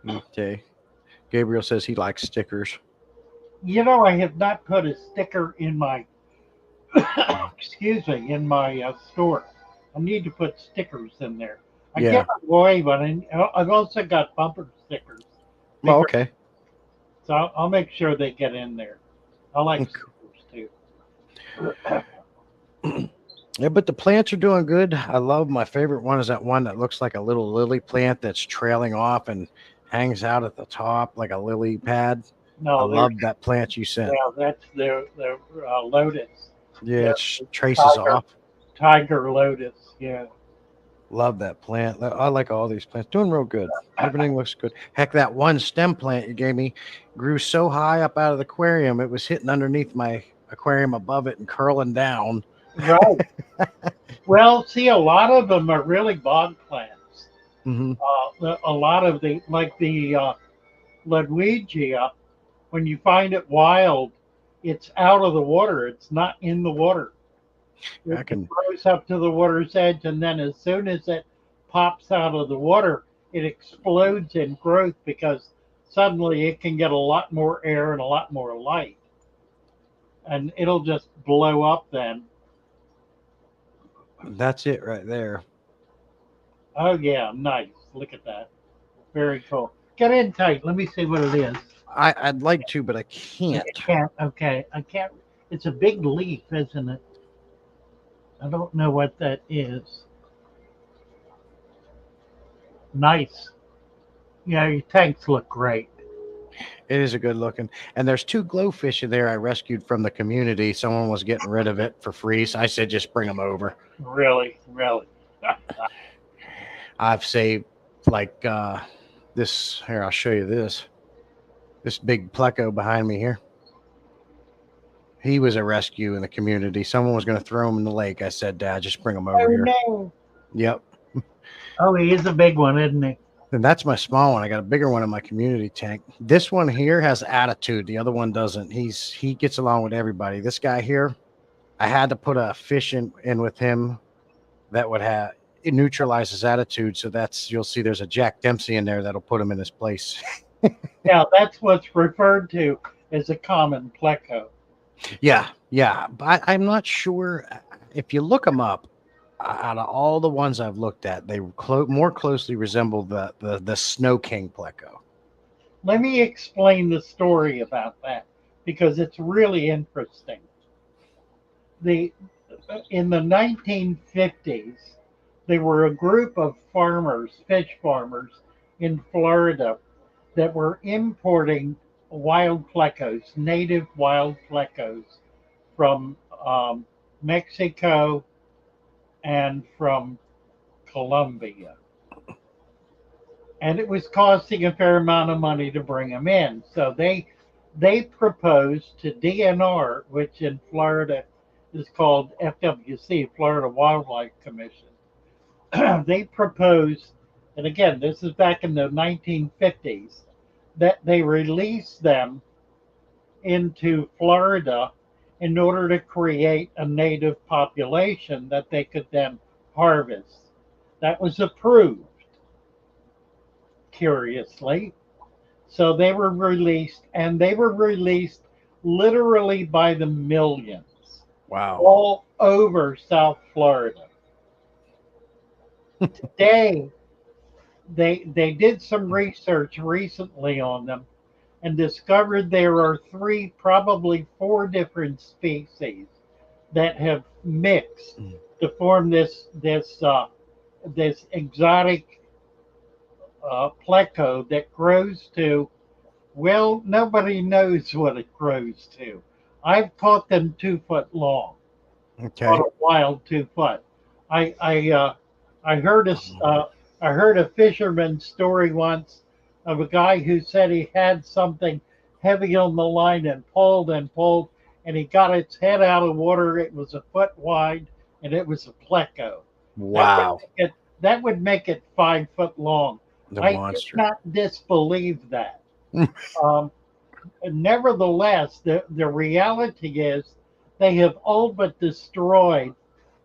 okay. Gabriel says he likes stickers. I have not put a sticker in my, excuse me, in my store. I need to put stickers in there. I Yeah. give away, but I've also got bumper stickers. Well, okay. So I'll make sure they get in there. I like stickers too. Yeah, but the plants are doing good. I love my favorite one is that one that looks like a little lily plant that's trailing off and hangs out at the top like a lily pad. I No, love that plant you sent. yeah, that's the lotus. Yeah, Yeah, it traces tiger. off. Tiger lotus. Yeah. Love that plant. I like all these plants. Doing real good. Everything looks good. Heck, that one stem plant you gave me grew so high up out of the aquarium, it was hitting underneath my aquarium above it and curling down. Right. Well, see, a lot of them are really bog plants. Hmm. A lot of the Ludwigia, when you find it wild, it's out of the water. It's not in the water. I It can. grows up to the water's edge, and then as soon as it pops out of the water, it explodes in growth because suddenly it can get a lot more air and a lot more light. And it'll just blow up then. That's it right there. Oh, yeah, nice. Look at that. Very cool. Get in tight. Let me see what it is. I'd like to, but I can't. I can't. Okay. I can't. It's a big leaf, isn't it? I don't know what that is. Nice. Yeah, your tanks look great. It is a good looking. And there's 2 glowfish in there I rescued from the community. Someone was getting rid of it for free. So I said, just bring them over. Really, really. I've saved like this. Here, I'll show you this. This big pleco behind me here. He was a rescue in the community. Someone was going to throw him in the lake. I said, Dad, just bring him over Oh, here. no. Yep. Oh, he is a big one, isn't he? And that's my small one. I got a bigger one in my community tank. This one here has attitude. The other one doesn't. He gets along with everybody. This guy here, I had to put a fish in with him that would have it neutralize his attitude. So you'll see there's a Jack Dempsey in there that'll put him in his place. Yeah, that's what's referred to as a common pleco. Yeah. But I'm not sure if you look them up. Out of all the ones I've looked at, they more closely resemble the Snow King pleco. Let me explain the story about that because it's really interesting. In the 1950s, there were a group of farmers, fish farmers in Florida that were importing wild plecos, native wild plecos from Mexico and from Colombia. And it was costing a fair amount of money to bring them in. So they proposed to DNR, which in Florida is called FWC, Florida Wildlife Commission. They proposed, and again, this is back in the 1950s, that they release them into Florida in order to create a native population that they could then harvest. That was approved, curiously. So they were released, and they were released literally by the millions Wow. all over South Florida. Today, they did some research recently on them and discovered there are 3, probably 4 different species that have mixed to form this exotic pleco that grows to, well, nobody knows what it grows to. I've caught them 2 foot long. Okay. On a wild 2 foot. I heard a fisherman's story once of a guy who said he had something heavy on the line and pulled, and he got its head out of water. It was a foot wide, and it was a pleco. Wow. That would make it 5 foot long. The I monster. did not disbelieve that. Nevertheless, the reality is they have all but destroyed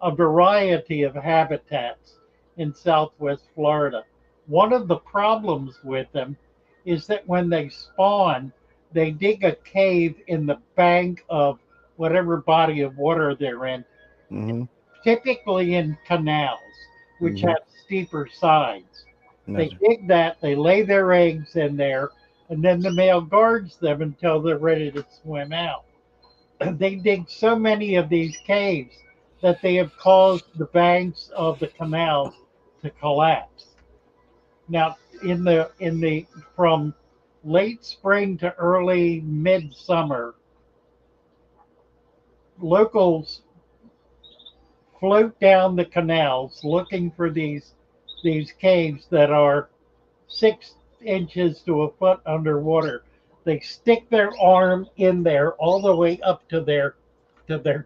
a variety of habitats in Southwest Florida. One of the problems with them is that when they spawn, they dig a cave in the bank of whatever body of water they're in, Mm-hmm. typically in canals, which Mhm. have steeper sides. They dig that, they lay their eggs in there, and then the male guards them until they're ready to swim out. They dig so many of these caves that they have caused the banks of the canals to collapse. Now, in the from late spring to early midsummer, locals float down the canals looking for these caves that are 6 inches to a foot underwater. They stick their arm in there all the way up to their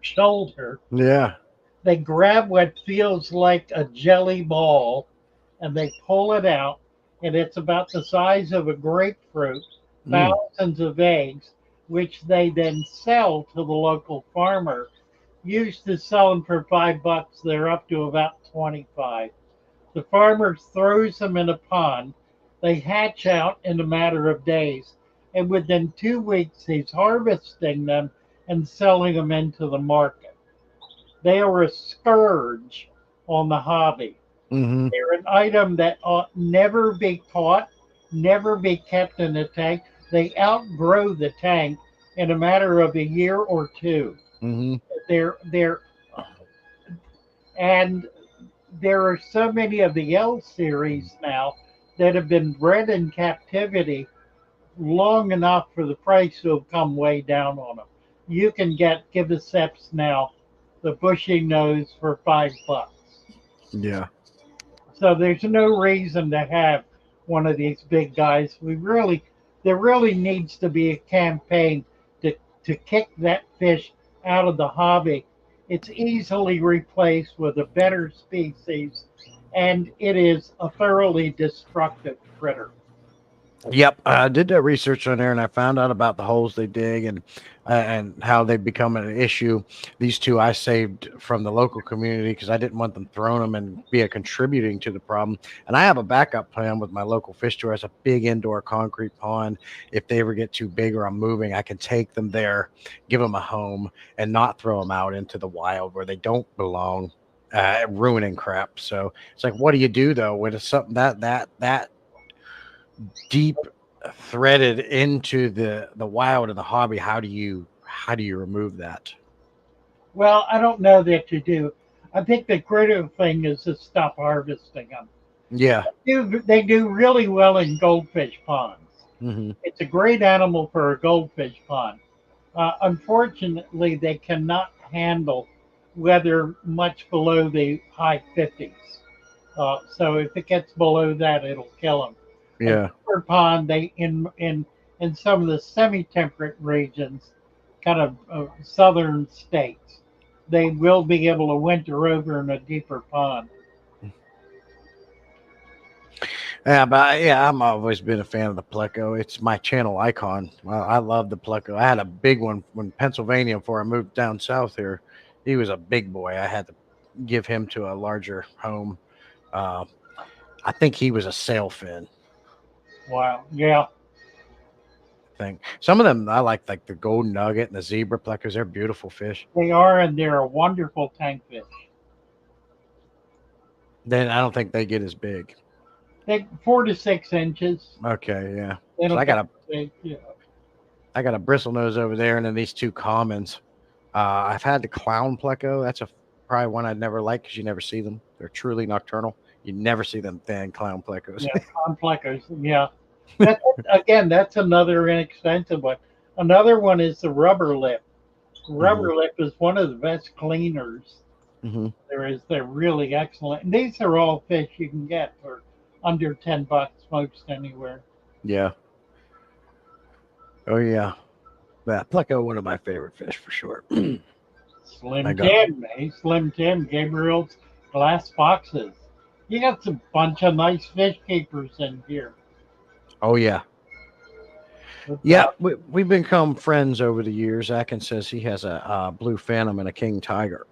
shoulder. Yeah. They grab what feels like a jelly ball and they pull it out, and it's about the size of a grapefruit, thousands of eggs, which they then sell to the local farmer. Used to sell them for $5, they're up to about 25. The farmer throws them in a pond. They hatch out in a matter of days. And within 2 weeks, he's harvesting them and selling them into the market. They are a scourge on the hobby. Mm-hmm. They're an item that ought never be caught, never be kept in a tank. They outgrow the tank in a matter of a year or two. Mm-hmm. They're and there are so many of the L series now that have been bred in captivity long enough for the price to have come way down on them. You can get Giviceps now, the bushy nose, for $5. Yeah. So there's no reason to have one of these big guys. There really needs to be a campaign to kick that fish out of the hobby. It's easily replaced with a better species, and it is a thoroughly destructive critter. Yep, I did that research on there, and I found out about the holes they dig and how they become an issue. These two I saved from the local community because I didn't want them throwing them and be a contributing to the problem. And I have a backup plan with my local fish store. It's a big indoor concrete pond. If they ever get too big or I'm moving, I can take them there, give them a home, and not throw them out into the wild where they don't belong, ruining crap. So it's like, what do you do though when it's something that deep threaded into the wild and the hobby? How do you remove that? Well, I don't know that you do. I think the critical thing is to stop harvesting them. Yeah. They do really well in goldfish ponds. Mm-hmm. It's a great animal for a goldfish pond. Unfortunately, they cannot handle weather much below the high 50s. So if it gets below that, it'll kill them. Yeah. A pond, they in some of the semi-temperate regions, kind of southern states, they will be able to winter over in a deeper pond. Yeah, but yeah, I'm always been a fan of the pleco. It's my channel icon. I love the pleco. I had a big one when Pennsylvania before I moved down south here. He was a big boy. I had to give him to a larger home. I think he was a sailfin Wow, yeah, thing. Some of them I like the golden nugget and the zebra plecos. They're beautiful fish. they are, and they're a wonderful tank fish. Then I don't think they get as big. They 4 to 6 inches. Okay, yeah. They So don't I got get big, yeah. I got a bristle nose over there, and then these two commons. I've had the clown pleco. That's probably one I'd never like because you never see them. They're truly nocturnal. You never see them thin clown plecos. Yeah, complectors. Yeah. Again, that's another inexpensive one. Another one is the rubber lip. Rubber lip is one of the best cleaners Mm-hmm. there is. They're really excellent. And these are all fish you can get for under $10 most anywhere. Yeah. Oh yeah. That pleco, one of my favorite fish for sure. Slim I got- Tim, eh? Slim Tim, Gabriel's glass boxes. You got some bunch of nice fish keepers in here. Oh yeah. With, Yeah, we've become friends over the years. Atkins says he has a blue phantom and a king tiger.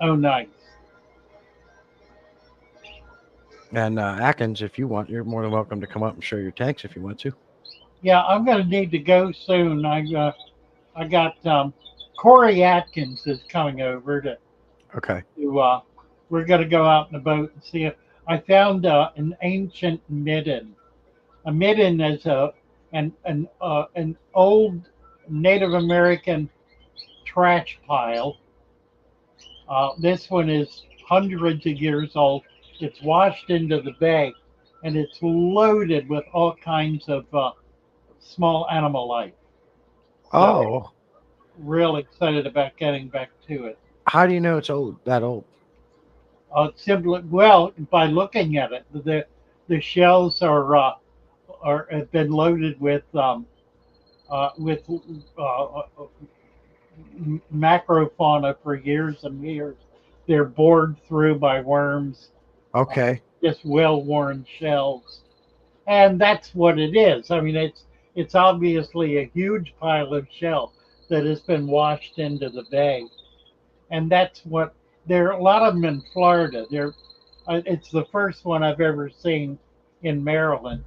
oh, nice. And Atkins, if you want, you're more than welcome to come up and show your tanks if you want to. Yeah, I'm going to need to go soon. I got Corey Atkins is coming over to Okay. we're going to go out in the boat and see it. I found an ancient midden. A midden is an old Native American trash pile. This one is hundreds of years old. It's washed into the bay, and it's loaded with all kinds of small animal life. Oh, Real excited about getting back to it. how do you know it's old? That old? Simply, well, by looking at it, the shells are have been loaded with macrofauna for years and years. They're bored through by worms, Okay. just well-worn shells, and that's what it is. I mean, it's obviously a huge pile of shell that has been washed into the bay, and that's what there are a lot of them in Florida. It's the first one I've ever seen in Maryland.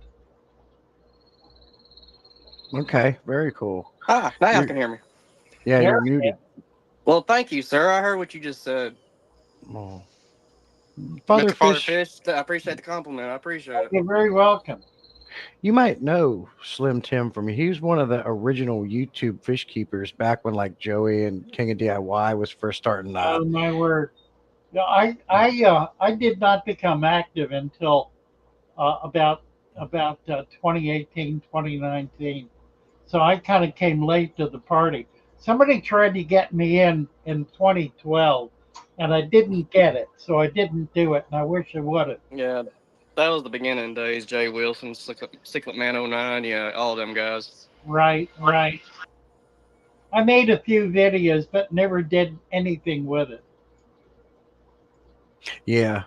Okay, very cool. Ah, now y'all You're, can hear me. yeah, There, you're muted. Well, thank you, sir. I heard what you just said. Oh. Mr. Father Father Fish, Fish, I appreciate the compliment. I appreciate it. you're very welcome. you might know Slim Tim from he was one of the original YouTube fish keepers back when like Joey and King of DIY was first starting. Oh my word! No, I did not become active until about 2018, 2019. So I kind of came late to the party. Somebody tried to get me in 2012, and I didn't get it, so I didn't do it, and I wish I would have. Yeah, that was the beginning days. Jay Wilson, Cyclic Man '09. Yeah, all them guys. Right, right. I made a few videos, but never did anything with it. Yeah,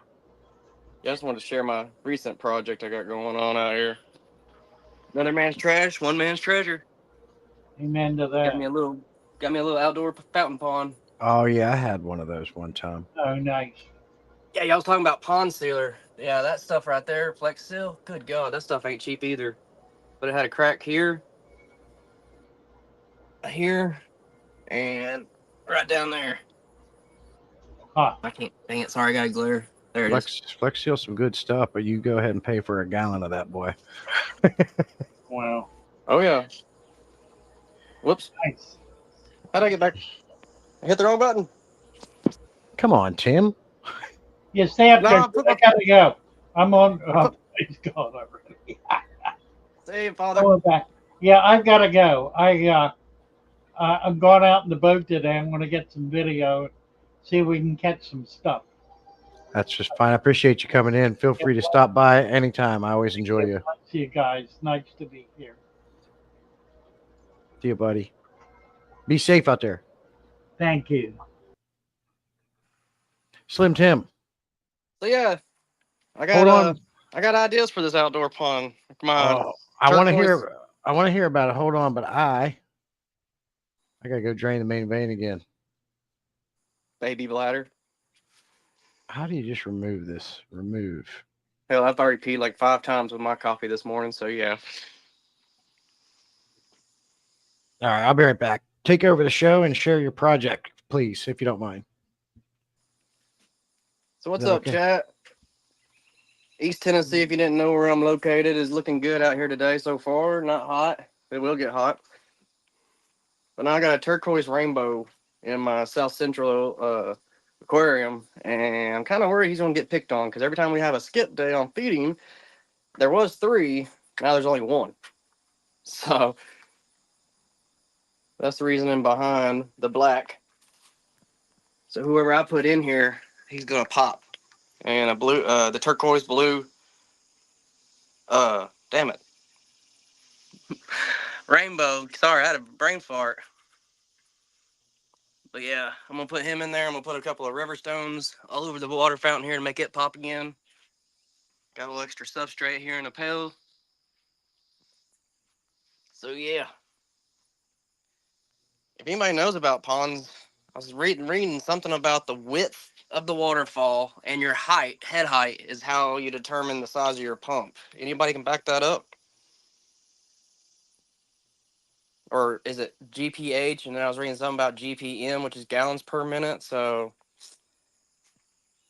Yeah, I just wanted to share my recent project I got going on out here. Another man's trash, one man's treasure. Amen to Got that. me a little, got me a little outdoor fountain pond. oh yeah, I had one of those one time. Oh, nice. Yeah, y'all was talking about pond sealer. Yeah, that stuff right there, Flex Seal. Good God, that stuff ain't cheap either. But it had a crack here, and right down there. Huh. I can't. Dang it! Sorry, I got glare. There it is. Flex Seal's some good stuff, but you go ahead and pay for a gallon of that boy. Wow. Oh yeah. Whoops. Nice. How'd I get back? I hit the wrong button. Come on, Tim. You stay up No, there. I put I my- gotta go. I'm on. Oh, he's gone already. Say, Father. Going back. Yeah, I've got to go. I'm going out in the boat today. I'm going to get some video, see if we can catch some stuff. That's just fine. I appreciate you coming in. Feel free to stop by anytime. I always enjoy you. See you guys. Nice to be here. See you, buddy. Be safe out there. Thank you. Slim Tim. So yeah, I Hold got on. I got ideas for this outdoor pond. Come on, Oh, I want to turquoise. hear. I want to hear about it. Hold on, but I gotta go drain the main vein again. Baby bladder. How do you just remove this? Remove. Hell, I've already peed like 5 times with my coffee this morning. So yeah. All right, I'll be right back. Take over the show and share your project, please, if you don't mind. So what's Is that up, okay? chat? East Tennessee, if you didn't know where I'm located, is looking good out here today so far. Not hot. It will get hot. But now I got a turquoise rainbow in my South Central aquarium, and I'm kind of worried he's going to get picked on because every time we have a skip day on feeding, there was 3, now there's only 1. So that's the reasoning behind the black. So whoever I put in here, he's going to pop. And a blue, the turquoise blue, damn it. Rainbow. Sorry, I had a brain fart. But yeah, I'm gonna put him in there. I'm gonna put a couple of river stones all over the water fountain here to make it pop again. Got a little extra substrate here in a pail. So yeah. If anybody knows about ponds, I was reading something about the width of the waterfall and your height, head height, is how you determine the size of your pump. Anybody can back that up? Or is it GPH? And then I was reading something about GPM, which is gallons per minute. So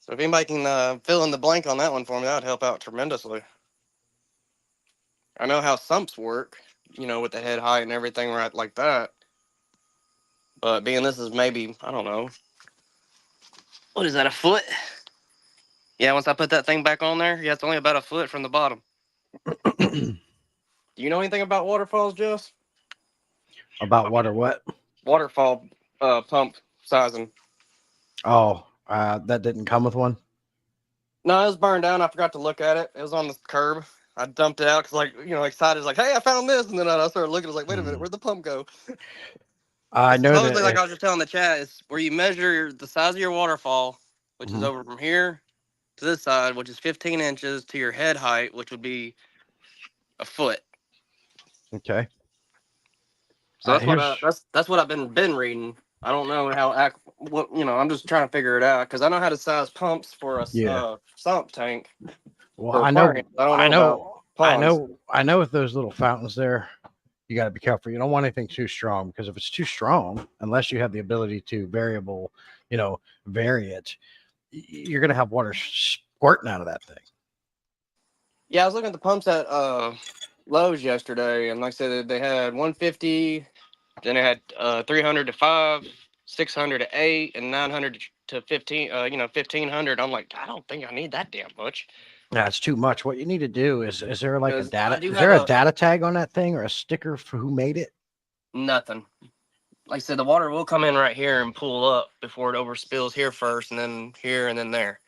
if anybody can fill in the blank on that one for me, that would help out tremendously. I know how sumps work, with the head height and everything right like that. But being this is maybe, I don't know. What is that, a foot? Yeah, once I put that thing back on there, yeah, it's only about a foot from the bottom. Do you know anything about waterfalls, Jess? About what or what? Waterfall pump sizing. Oh, that didn't come with one. No, it was burned down. I forgot to look at it. It was on the curb. I dumped it out because, excited, like, hey, I found this. And then I started looking. I was like, wait a minute, where'd the pump go? I know Supposedly, that. like I was just telling the chat, it's where you measure the size of your waterfall, which is Mhm. over from here to this side, which is 15 inches, to your head height, which would be a foot. Okay. So that's Here's that's what I've been reading. I don't know what I'm just trying to figure it out because I know how to size pumps for a Yeah. sump tank Well, for I know, aquariums. I don't I know about know, I ponds. know, I know with those little fountains there, you got to be careful. You don't want anything too strong because if it's too strong, unless you have the ability to vary it, you're going to have water squirting out of that thing. Yeah, I was looking at the pumps at Lowe's yesterday, and like I said, they had 150, then they had 300 to 5, 600 to 8, and 900 to 15. 1500. I'm like, I don't think I need that damn much. Yeah, it's too much. What you need to do is there like a 'Cause I data? do Is have there a data tag on that thing or a sticker for who made it? nothing. Like I said, the water will come in right here and pool up before it overspills here first, and then here, and then there.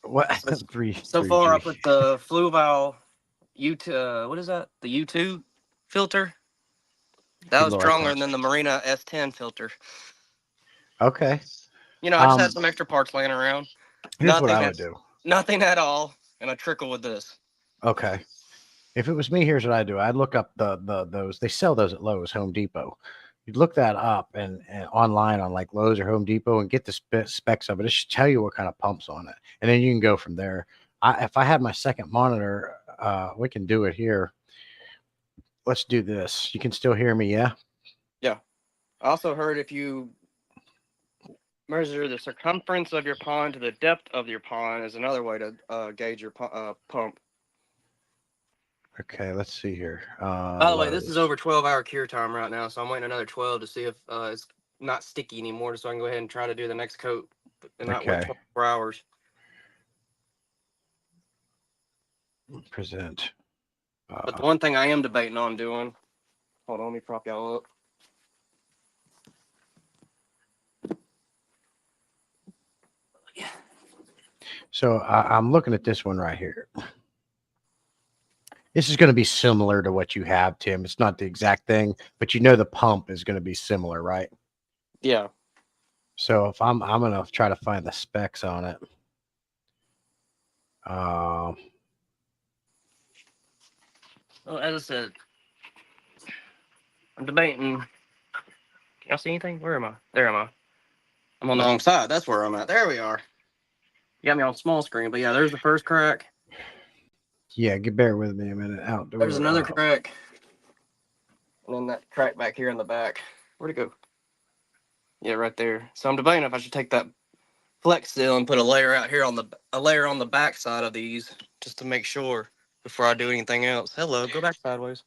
What That's- three? So 3G. far, I put the Fluval U2. What is that? The U2 filter. That was Good Lord, stronger thanks. than the Marina S10 filter. Okay. I just had some extra parts laying around. Here's what Nothing. I would do. Nothing at all, and a trickle with this. Okay. If it was me, here's what I do. I'd look up those. They sell those at Lowe's, Home Depot. You'd look that up and online on like Lowe's or Home Depot and get the specs of it. It should tell you what kind of pumps on it, and then you can go from there. If I had my second monitor, we can do it here. Let's do this. You can still hear me, yeah? Yeah. I also heard if you measure the circumference of your pond to the depth of your pond is another way to gauge your pump. Okay, let's see here. By the way, this is Lowe's. over 12-hour cure time right now, so I'm waiting another 12 to see if it's not sticky anymore, so I can go ahead and try to do the next coat and not wait Okay. 24 hours. Present. But the one thing I am debating on doing, hold on, let me prop y'all up. Yeah. So I'm looking at this one right here. This is going to be similar to what you have, Tim. It's not the exact thing, but the pump is going to be similar, right? Yeah. So if I'm going to try to find the specs on it. Well, as I said, I'm debating. Can y'all see anything? Where am I? There am I. I'm on the wrong side. That's where I'm at. There we are. You got me on small screen, but yeah, there's the first crack. Yeah, bear with me a minute. Outdoor. There's another crack. And then that crack back here in the back. Where'd it go? Yeah, right there. So I'm debating if I should take that Flex Seal and put a layer out here on the back side of these just to make sure before I do anything else. Hello, go back sideways.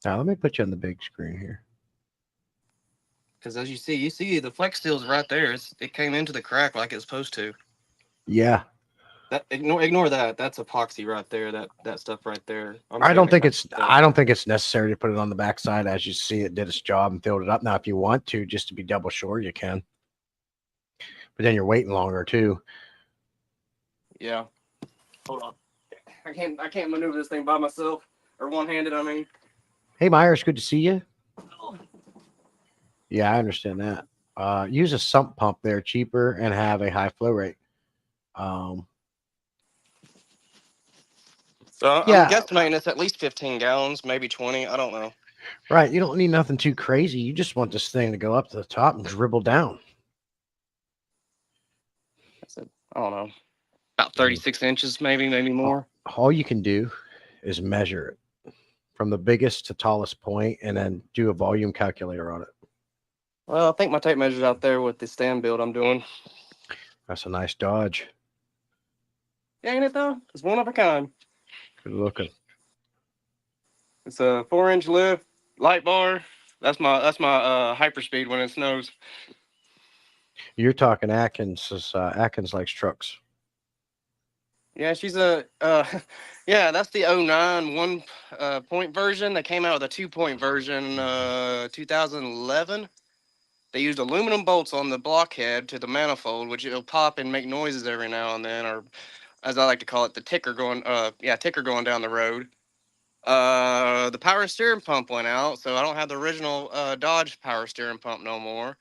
Now let me put you on the big screen here. Because as you see the Flex Seal's right there. It came into the crack like it's supposed to. Yeah. That ignore that. That's epoxy right there. That stuff right there. I don't think it's necessary to put it on the backside. As you see, it did its job and filled it up. Now, if you want to, just to be double sure, you can. But then you're waiting longer too. Yeah. Hold on. I can't maneuver this thing by myself or one-handed. I mean. Hey, Myers, good to see you. Yeah, I understand that. Use a sump pump there, cheaper, and have a high flow rate. So Yeah. I'm guesstimating it's at least 15 gallons, maybe 20. I don't know. Right. You don't need nothing too crazy. You just want this thing to go up to the top and dribble down. I don't know. About 36 inches, maybe more. All you can do is measure it from the biggest to tallest point and then do a volume calculator on it. Well, I think my tape measure's out there with the stand build I'm doing. That's a nice Dodge. Yeah, ain't it though? It's one of a kind. Good looking. It's a 4-inch lift, light bar. That's my hyperspeed when it snows. You're talking Atkins. Atkins likes trucks. Yeah, she's a yeah, that's the 09 1-point version. They came out with a 2-point version 2011. They used aluminum bolts on the blockhead to the manifold, which it'll pop and make noises every now and then, or as I like to call it, the ticker going down the road. The power steering pump went out, so I don't have the original Dodge power steering pump no more.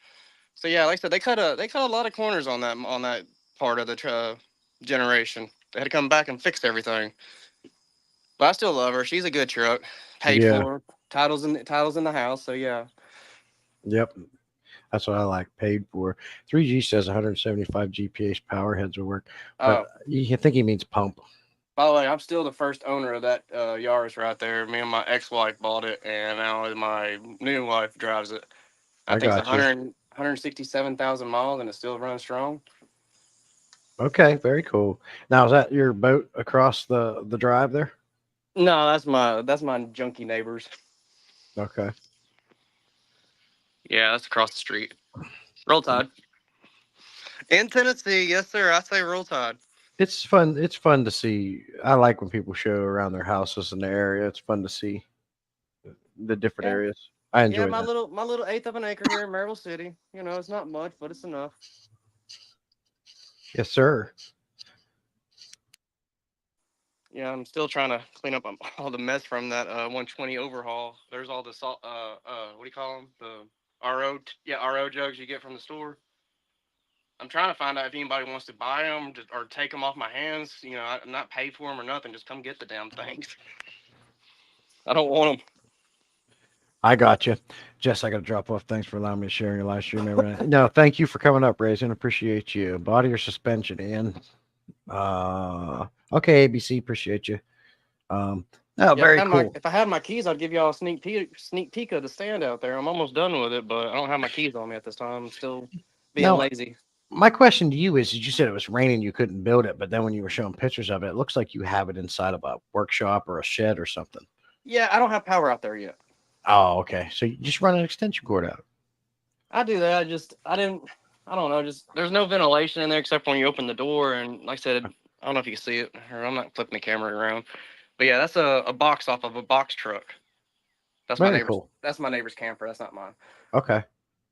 So yeah, like I said, they cut a lot of corners on that part of the generation. They had to come back and fix everything. But I still love her. She's a good truck. Paid Yeah. for. Titles in the house. So yeah. Yep. That's what I like paid for. 3G says 175 GPH power heads will work, Oh, but you think he means pump. by the way, I'm still the first owner of that Yaris right there. Me and my ex-wife bought it, and now my new wife drives it. I I think it's got you. 167,000 miles, and it's still running strong. Okay, very cool. Now, is that your boat across the drive there? No, that's my junky neighbors. Okay. Yeah, that's across the street. Roll Tide. In Tennessee, yes, sir. I say Roll Tide. It's fun. It's fun to see. I like when people show around their houses in the area. It's fun to see the different Yeah, areas. I yeah. enjoy My that. little eighth of an acre here in Maryville City. You know, it's not much, but it's enough. Yes, sir. Yeah, I'm still trying to clean up all the mess from that 120 overhaul. There's all the salt. What do you call them? The RO jugs you get from the store. I'm trying to find out if anybody wants to buy them or take them off my hands. You know, I'm not pay for them or nothing. Just come get the damn things. I don't want them. I got you. Jess, I got to drop off. Thanks for allowing me to share your live stream. No, thank you for coming up, Raisin. Appreciate you. Body or suspension, Ian. Okay, ABC, appreciate you. No, Yeah, very cool. if I had my keys, I'd give y'all a sneak peek of the stand out there. I'm almost done with it, but I don't have my keys on me at this time. I'm still being No, lazy. my question to you is you said it was raining, you couldn't build it, but then when you were showing pictures of it, it looks like you have it inside of a workshop or a shed or something. Yeah, I don't have power out there yet. Oh, okay. So you just run an extension cord out. I do that. I don't know. Just there's no ventilation in there except when you open the door. And like I said, I don't know if you can see it, or I'm not flipping the camera around. But yeah, that's a box off of a box truck. That's my Very neighbor's. cool. That's my neighbor's camper. That's not mine. Okay.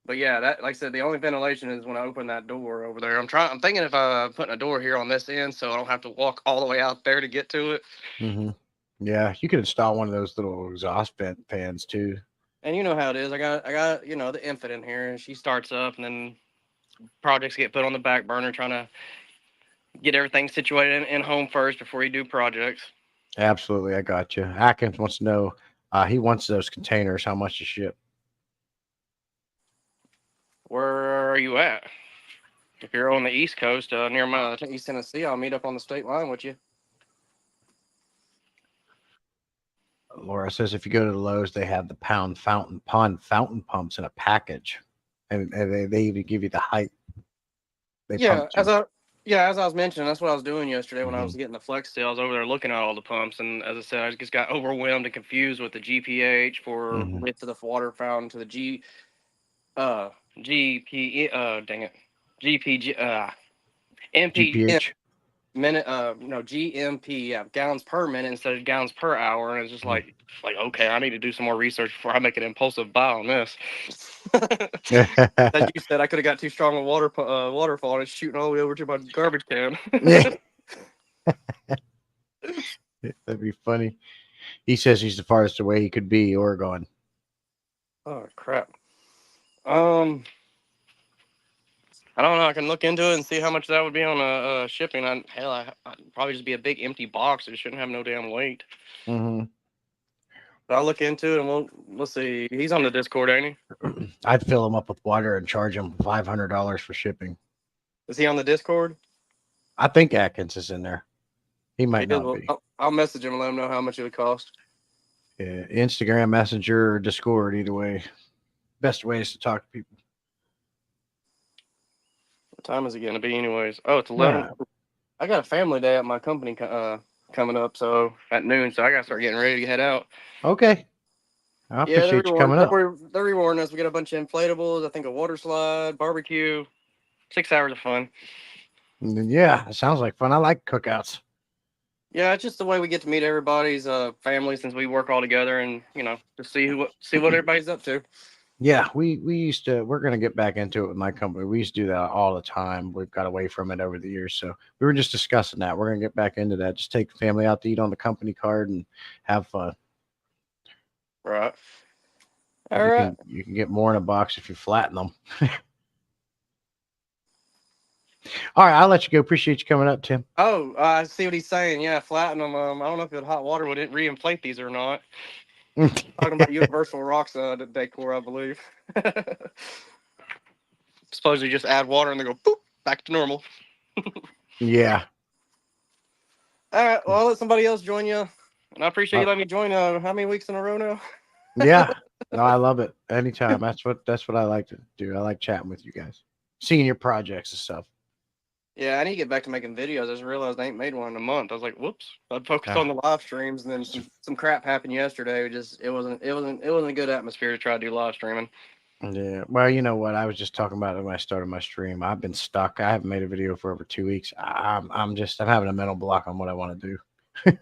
But yeah, that like I said, the only ventilation is when I open that door over there. I'm thinking if putting a door here on this end, so I don't have to walk all the way out there to get to it. Mm-hmm. Yeah, you could install one of those little exhaust vent fans too. And you know how it is. I got the infant in here, and she starts up, and then projects get put on the back burner, trying to get everything situated in home first before you do projects. Absolutely, I got you. Atkins wants to know. He wants those containers. How much to ship? Where are you at? If you're on the East Coast, near my East Tennessee, I'll meet up on the state line with you. Laura says if you go to the Lowe's, they have the pond fountain pumps in a package, and they even give you the height. They pump to. As I was mentioning, that's what I was doing yesterday when I was getting the Flex Steel. I was over there looking at all the pumps, and as I said, I just got overwhelmed and confused with the GPH for width of the water fountain to the GPG, GPH. GMP, gallons per minute instead of gallons per hour, and it's just like okay, I need to do some more research before I make an impulsive buy on this. As you said, I could have got too strong a waterfall and it's shooting all the way over to my garbage can. That'd be funny. He says he's the farthest away he could be, Oregon. Oh crap. I don't know. I can look into it and see how much that would be on shipping. I'd probably just be a big empty box. It shouldn't have no damn weight. Mm-hmm. But I'll look into it and we'll see. He's on the Discord, ain't he? I'd fill him up with water and charge him $500 for shipping. Is he on the Discord? I think Atkins is in there. He might not be. I'll message him and let him know how much it would cost. Yeah, Instagram, Messenger, or Discord, either way. Best ways to talk to people. What time is it going to be anyways? Oh, it's 11. Yeah. I got a family day at my company coming up, so at noon, so I got to start getting ready to head out. Okay. I appreciate you coming up. They're rewarding us. We got a bunch of inflatables, I think a water slide, barbecue, 6 hours of fun. Yeah, it sounds like fun. I like cookouts. Yeah, it's just the way we get to meet everybody's family since we work all together and, just see what everybody's up to. Yeah, we used to, we're going to get back into it with my company. We used to do that all the time. We've got away from it over the years. So we were just discussing that. We're going to get back into that. Just take the family out to eat on the company card and have fun. Right. All right. You can get more in a box if you flatten them. All right, I'll let you go. Appreciate you coming up, Tim. Oh, I see what he's saying. Yeah, flatten them. I don't know if hot water would reinflate these or not. Talking about Universal Rocks decor, I believe. supposedly just add water and they go boop back to normal. Yeah. All right, well, I'll let somebody else join you, and I appreciate you Uh, letting me join. How many weeks in a row now? Yeah. No, I love it. Anytime. That's what I like to do. I like chatting with you guys, seeing your projects and stuff. Yeah, I need to get back to making videos. I just realized I ain't made one in a month. I was like, whoops. I'd focused Ah. on the live streams, and then some crap happened yesterday. It wasn't a good atmosphere to try to do live streaming. Yeah. Well, you know what? I was just talking about it when I started my stream. I've been stuck. I haven't made a video for over 2 weeks. I'm having a mental block on what I want to do.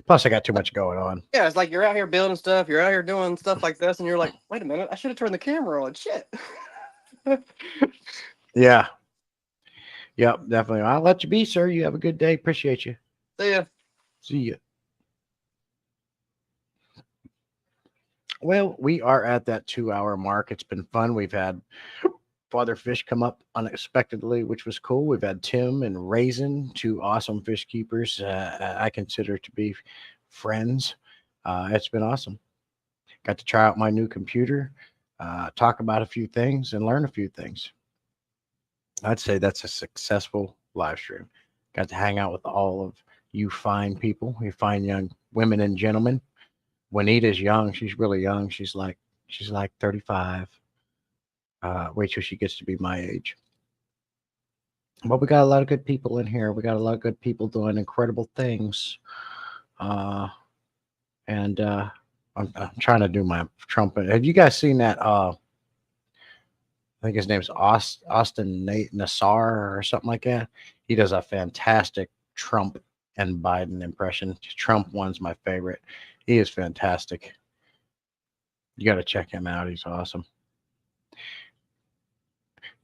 Plus, I got too much going on. Yeah, it's like you're out here building stuff, you're out here doing stuff like this, and you're like, wait a minute, I should have turned the camera on. Shit. Yeah. Yep. Definitely. I'll let you be, sir. You have a good day. Appreciate you. See ya. See you. Well, we are at that 2 hour mark. It's been fun. We've had Father Fish come up unexpectedly, which was cool. We've had Tim and Raisin, two awesome fish keepers I consider to be friends. It's been awesome. Got to try out my new computer, talk about a few things, and learn a few things. I'd say that's a successful live stream. Got to hang out with all of you fine people, you fine young women and gentlemen. Juanita's young. She's really young. She's like 35. Wait till she gets to be my age. But we got a lot of good people in here. We got a lot of good people doing incredible things. And I'm trying to do my trumpet. Have you guys seen that? I think his name's Austin Nate Nassar or something like that. He does a fantastic Trump and Biden impression. Trump one's my favorite. He is fantastic. You got to check him out. He's awesome.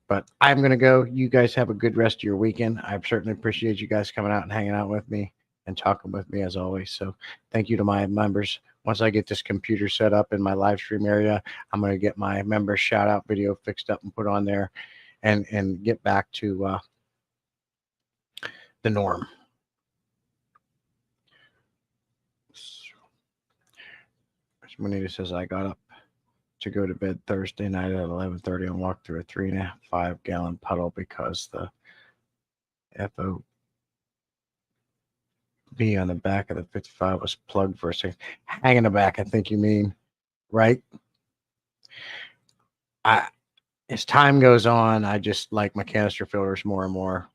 But I'm going to go. You guys have a good rest of your weekend. I certainly appreciate you guys coming out and hanging out with me and talking with me as always. So thank you to my members. Once I get this computer set up in my live stream area, I'm going to get my member shout out video fixed up and put on there and get back to the norm. Juanita says I got up to go to bed Thursday night at 11:30 and walked through a 3.5 gallon puddle because the FOB on the back of the 55 was plugged for a second. Hang in the back, I think you mean, right? As time goes on, I just like my canister filters more and more.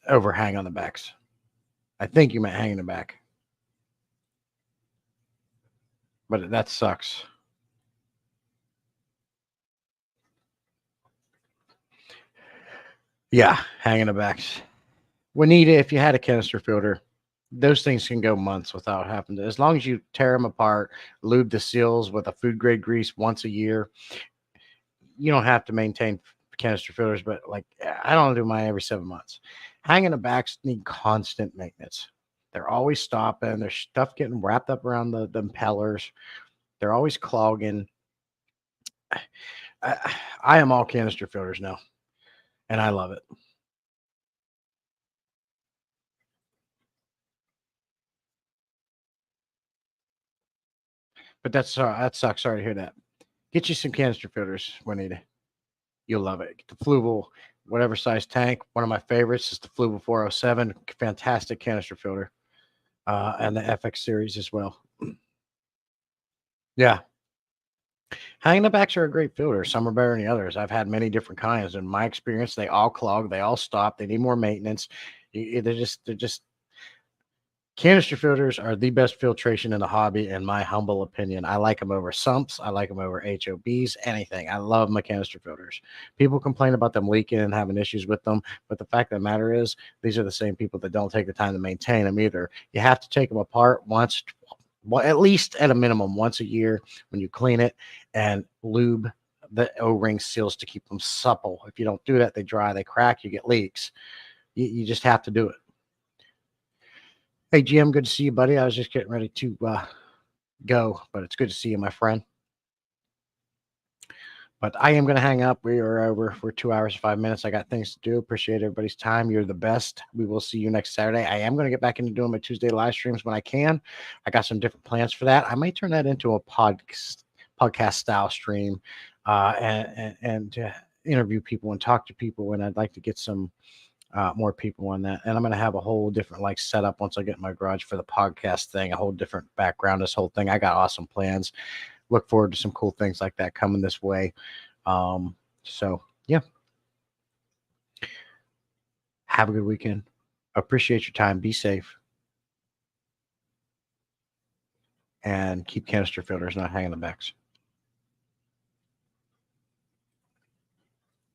Overhang on the backs. I think you meant hang in the back. But that sucks. Yeah, hang in the backs. Juanita, if you had a canister filter, those things can go months without having to, as long as you tear them apart, lube the seals with a food grade grease once a year. You don't have to maintain canister filters, but like I don't do mine every 7 months. Hanging the backs need constant maintenance. They're always stopping. There's stuff getting wrapped up around the impellers. They're always clogging. I am all canister filters now, and I love it. But that sucks. Sorry to hear that. Get you some canister filters, Juanita. You'll love it. Get the Fluval, whatever size tank. One of my favorites is the Fluval 407. Fantastic canister filter. And the FX series as well. Yeah. Hanging the backs are a great filter. Some are better than the others. I've had many different kinds. In my experience, they all clog. They all stop. They need more maintenance. They're just canister filters are the best filtration in the hobby, in my humble opinion. I like them over sumps. I like them over HOBs, anything. I love my canister filters. People complain about them leaking and having issues with them, but the fact of the matter is, these are the same people that don't take the time to maintain them either. You have to take them apart once, well, at least at a minimum once a year when you clean it and lube the O-ring seals to keep them supple. If you don't do that, they dry, they crack, you get leaks. You just have to do it. Hey, Jim, good to see you, buddy. I was just getting ready to go, but it's good to see you, my friend. But I am going to hang up. We are over for 2 hours, 5 minutes. I got things to do. Appreciate everybody's time. You're the best. We will see you next Saturday. I am going to get back into doing my Tuesday live streams when I can. I got some different plans for that. I might turn that into a podcast style stream, and to interview people and talk to people. And I'd like to get some more people on that. And I'm going to have a whole different like setup once I get in my garage for the podcast thing, a whole different background, this whole thing. I got awesome plans. Look forward to some cool things like that coming this way. So yeah. Have a good weekend. Appreciate your time. Be safe. And keep canister filters not hanging the backs.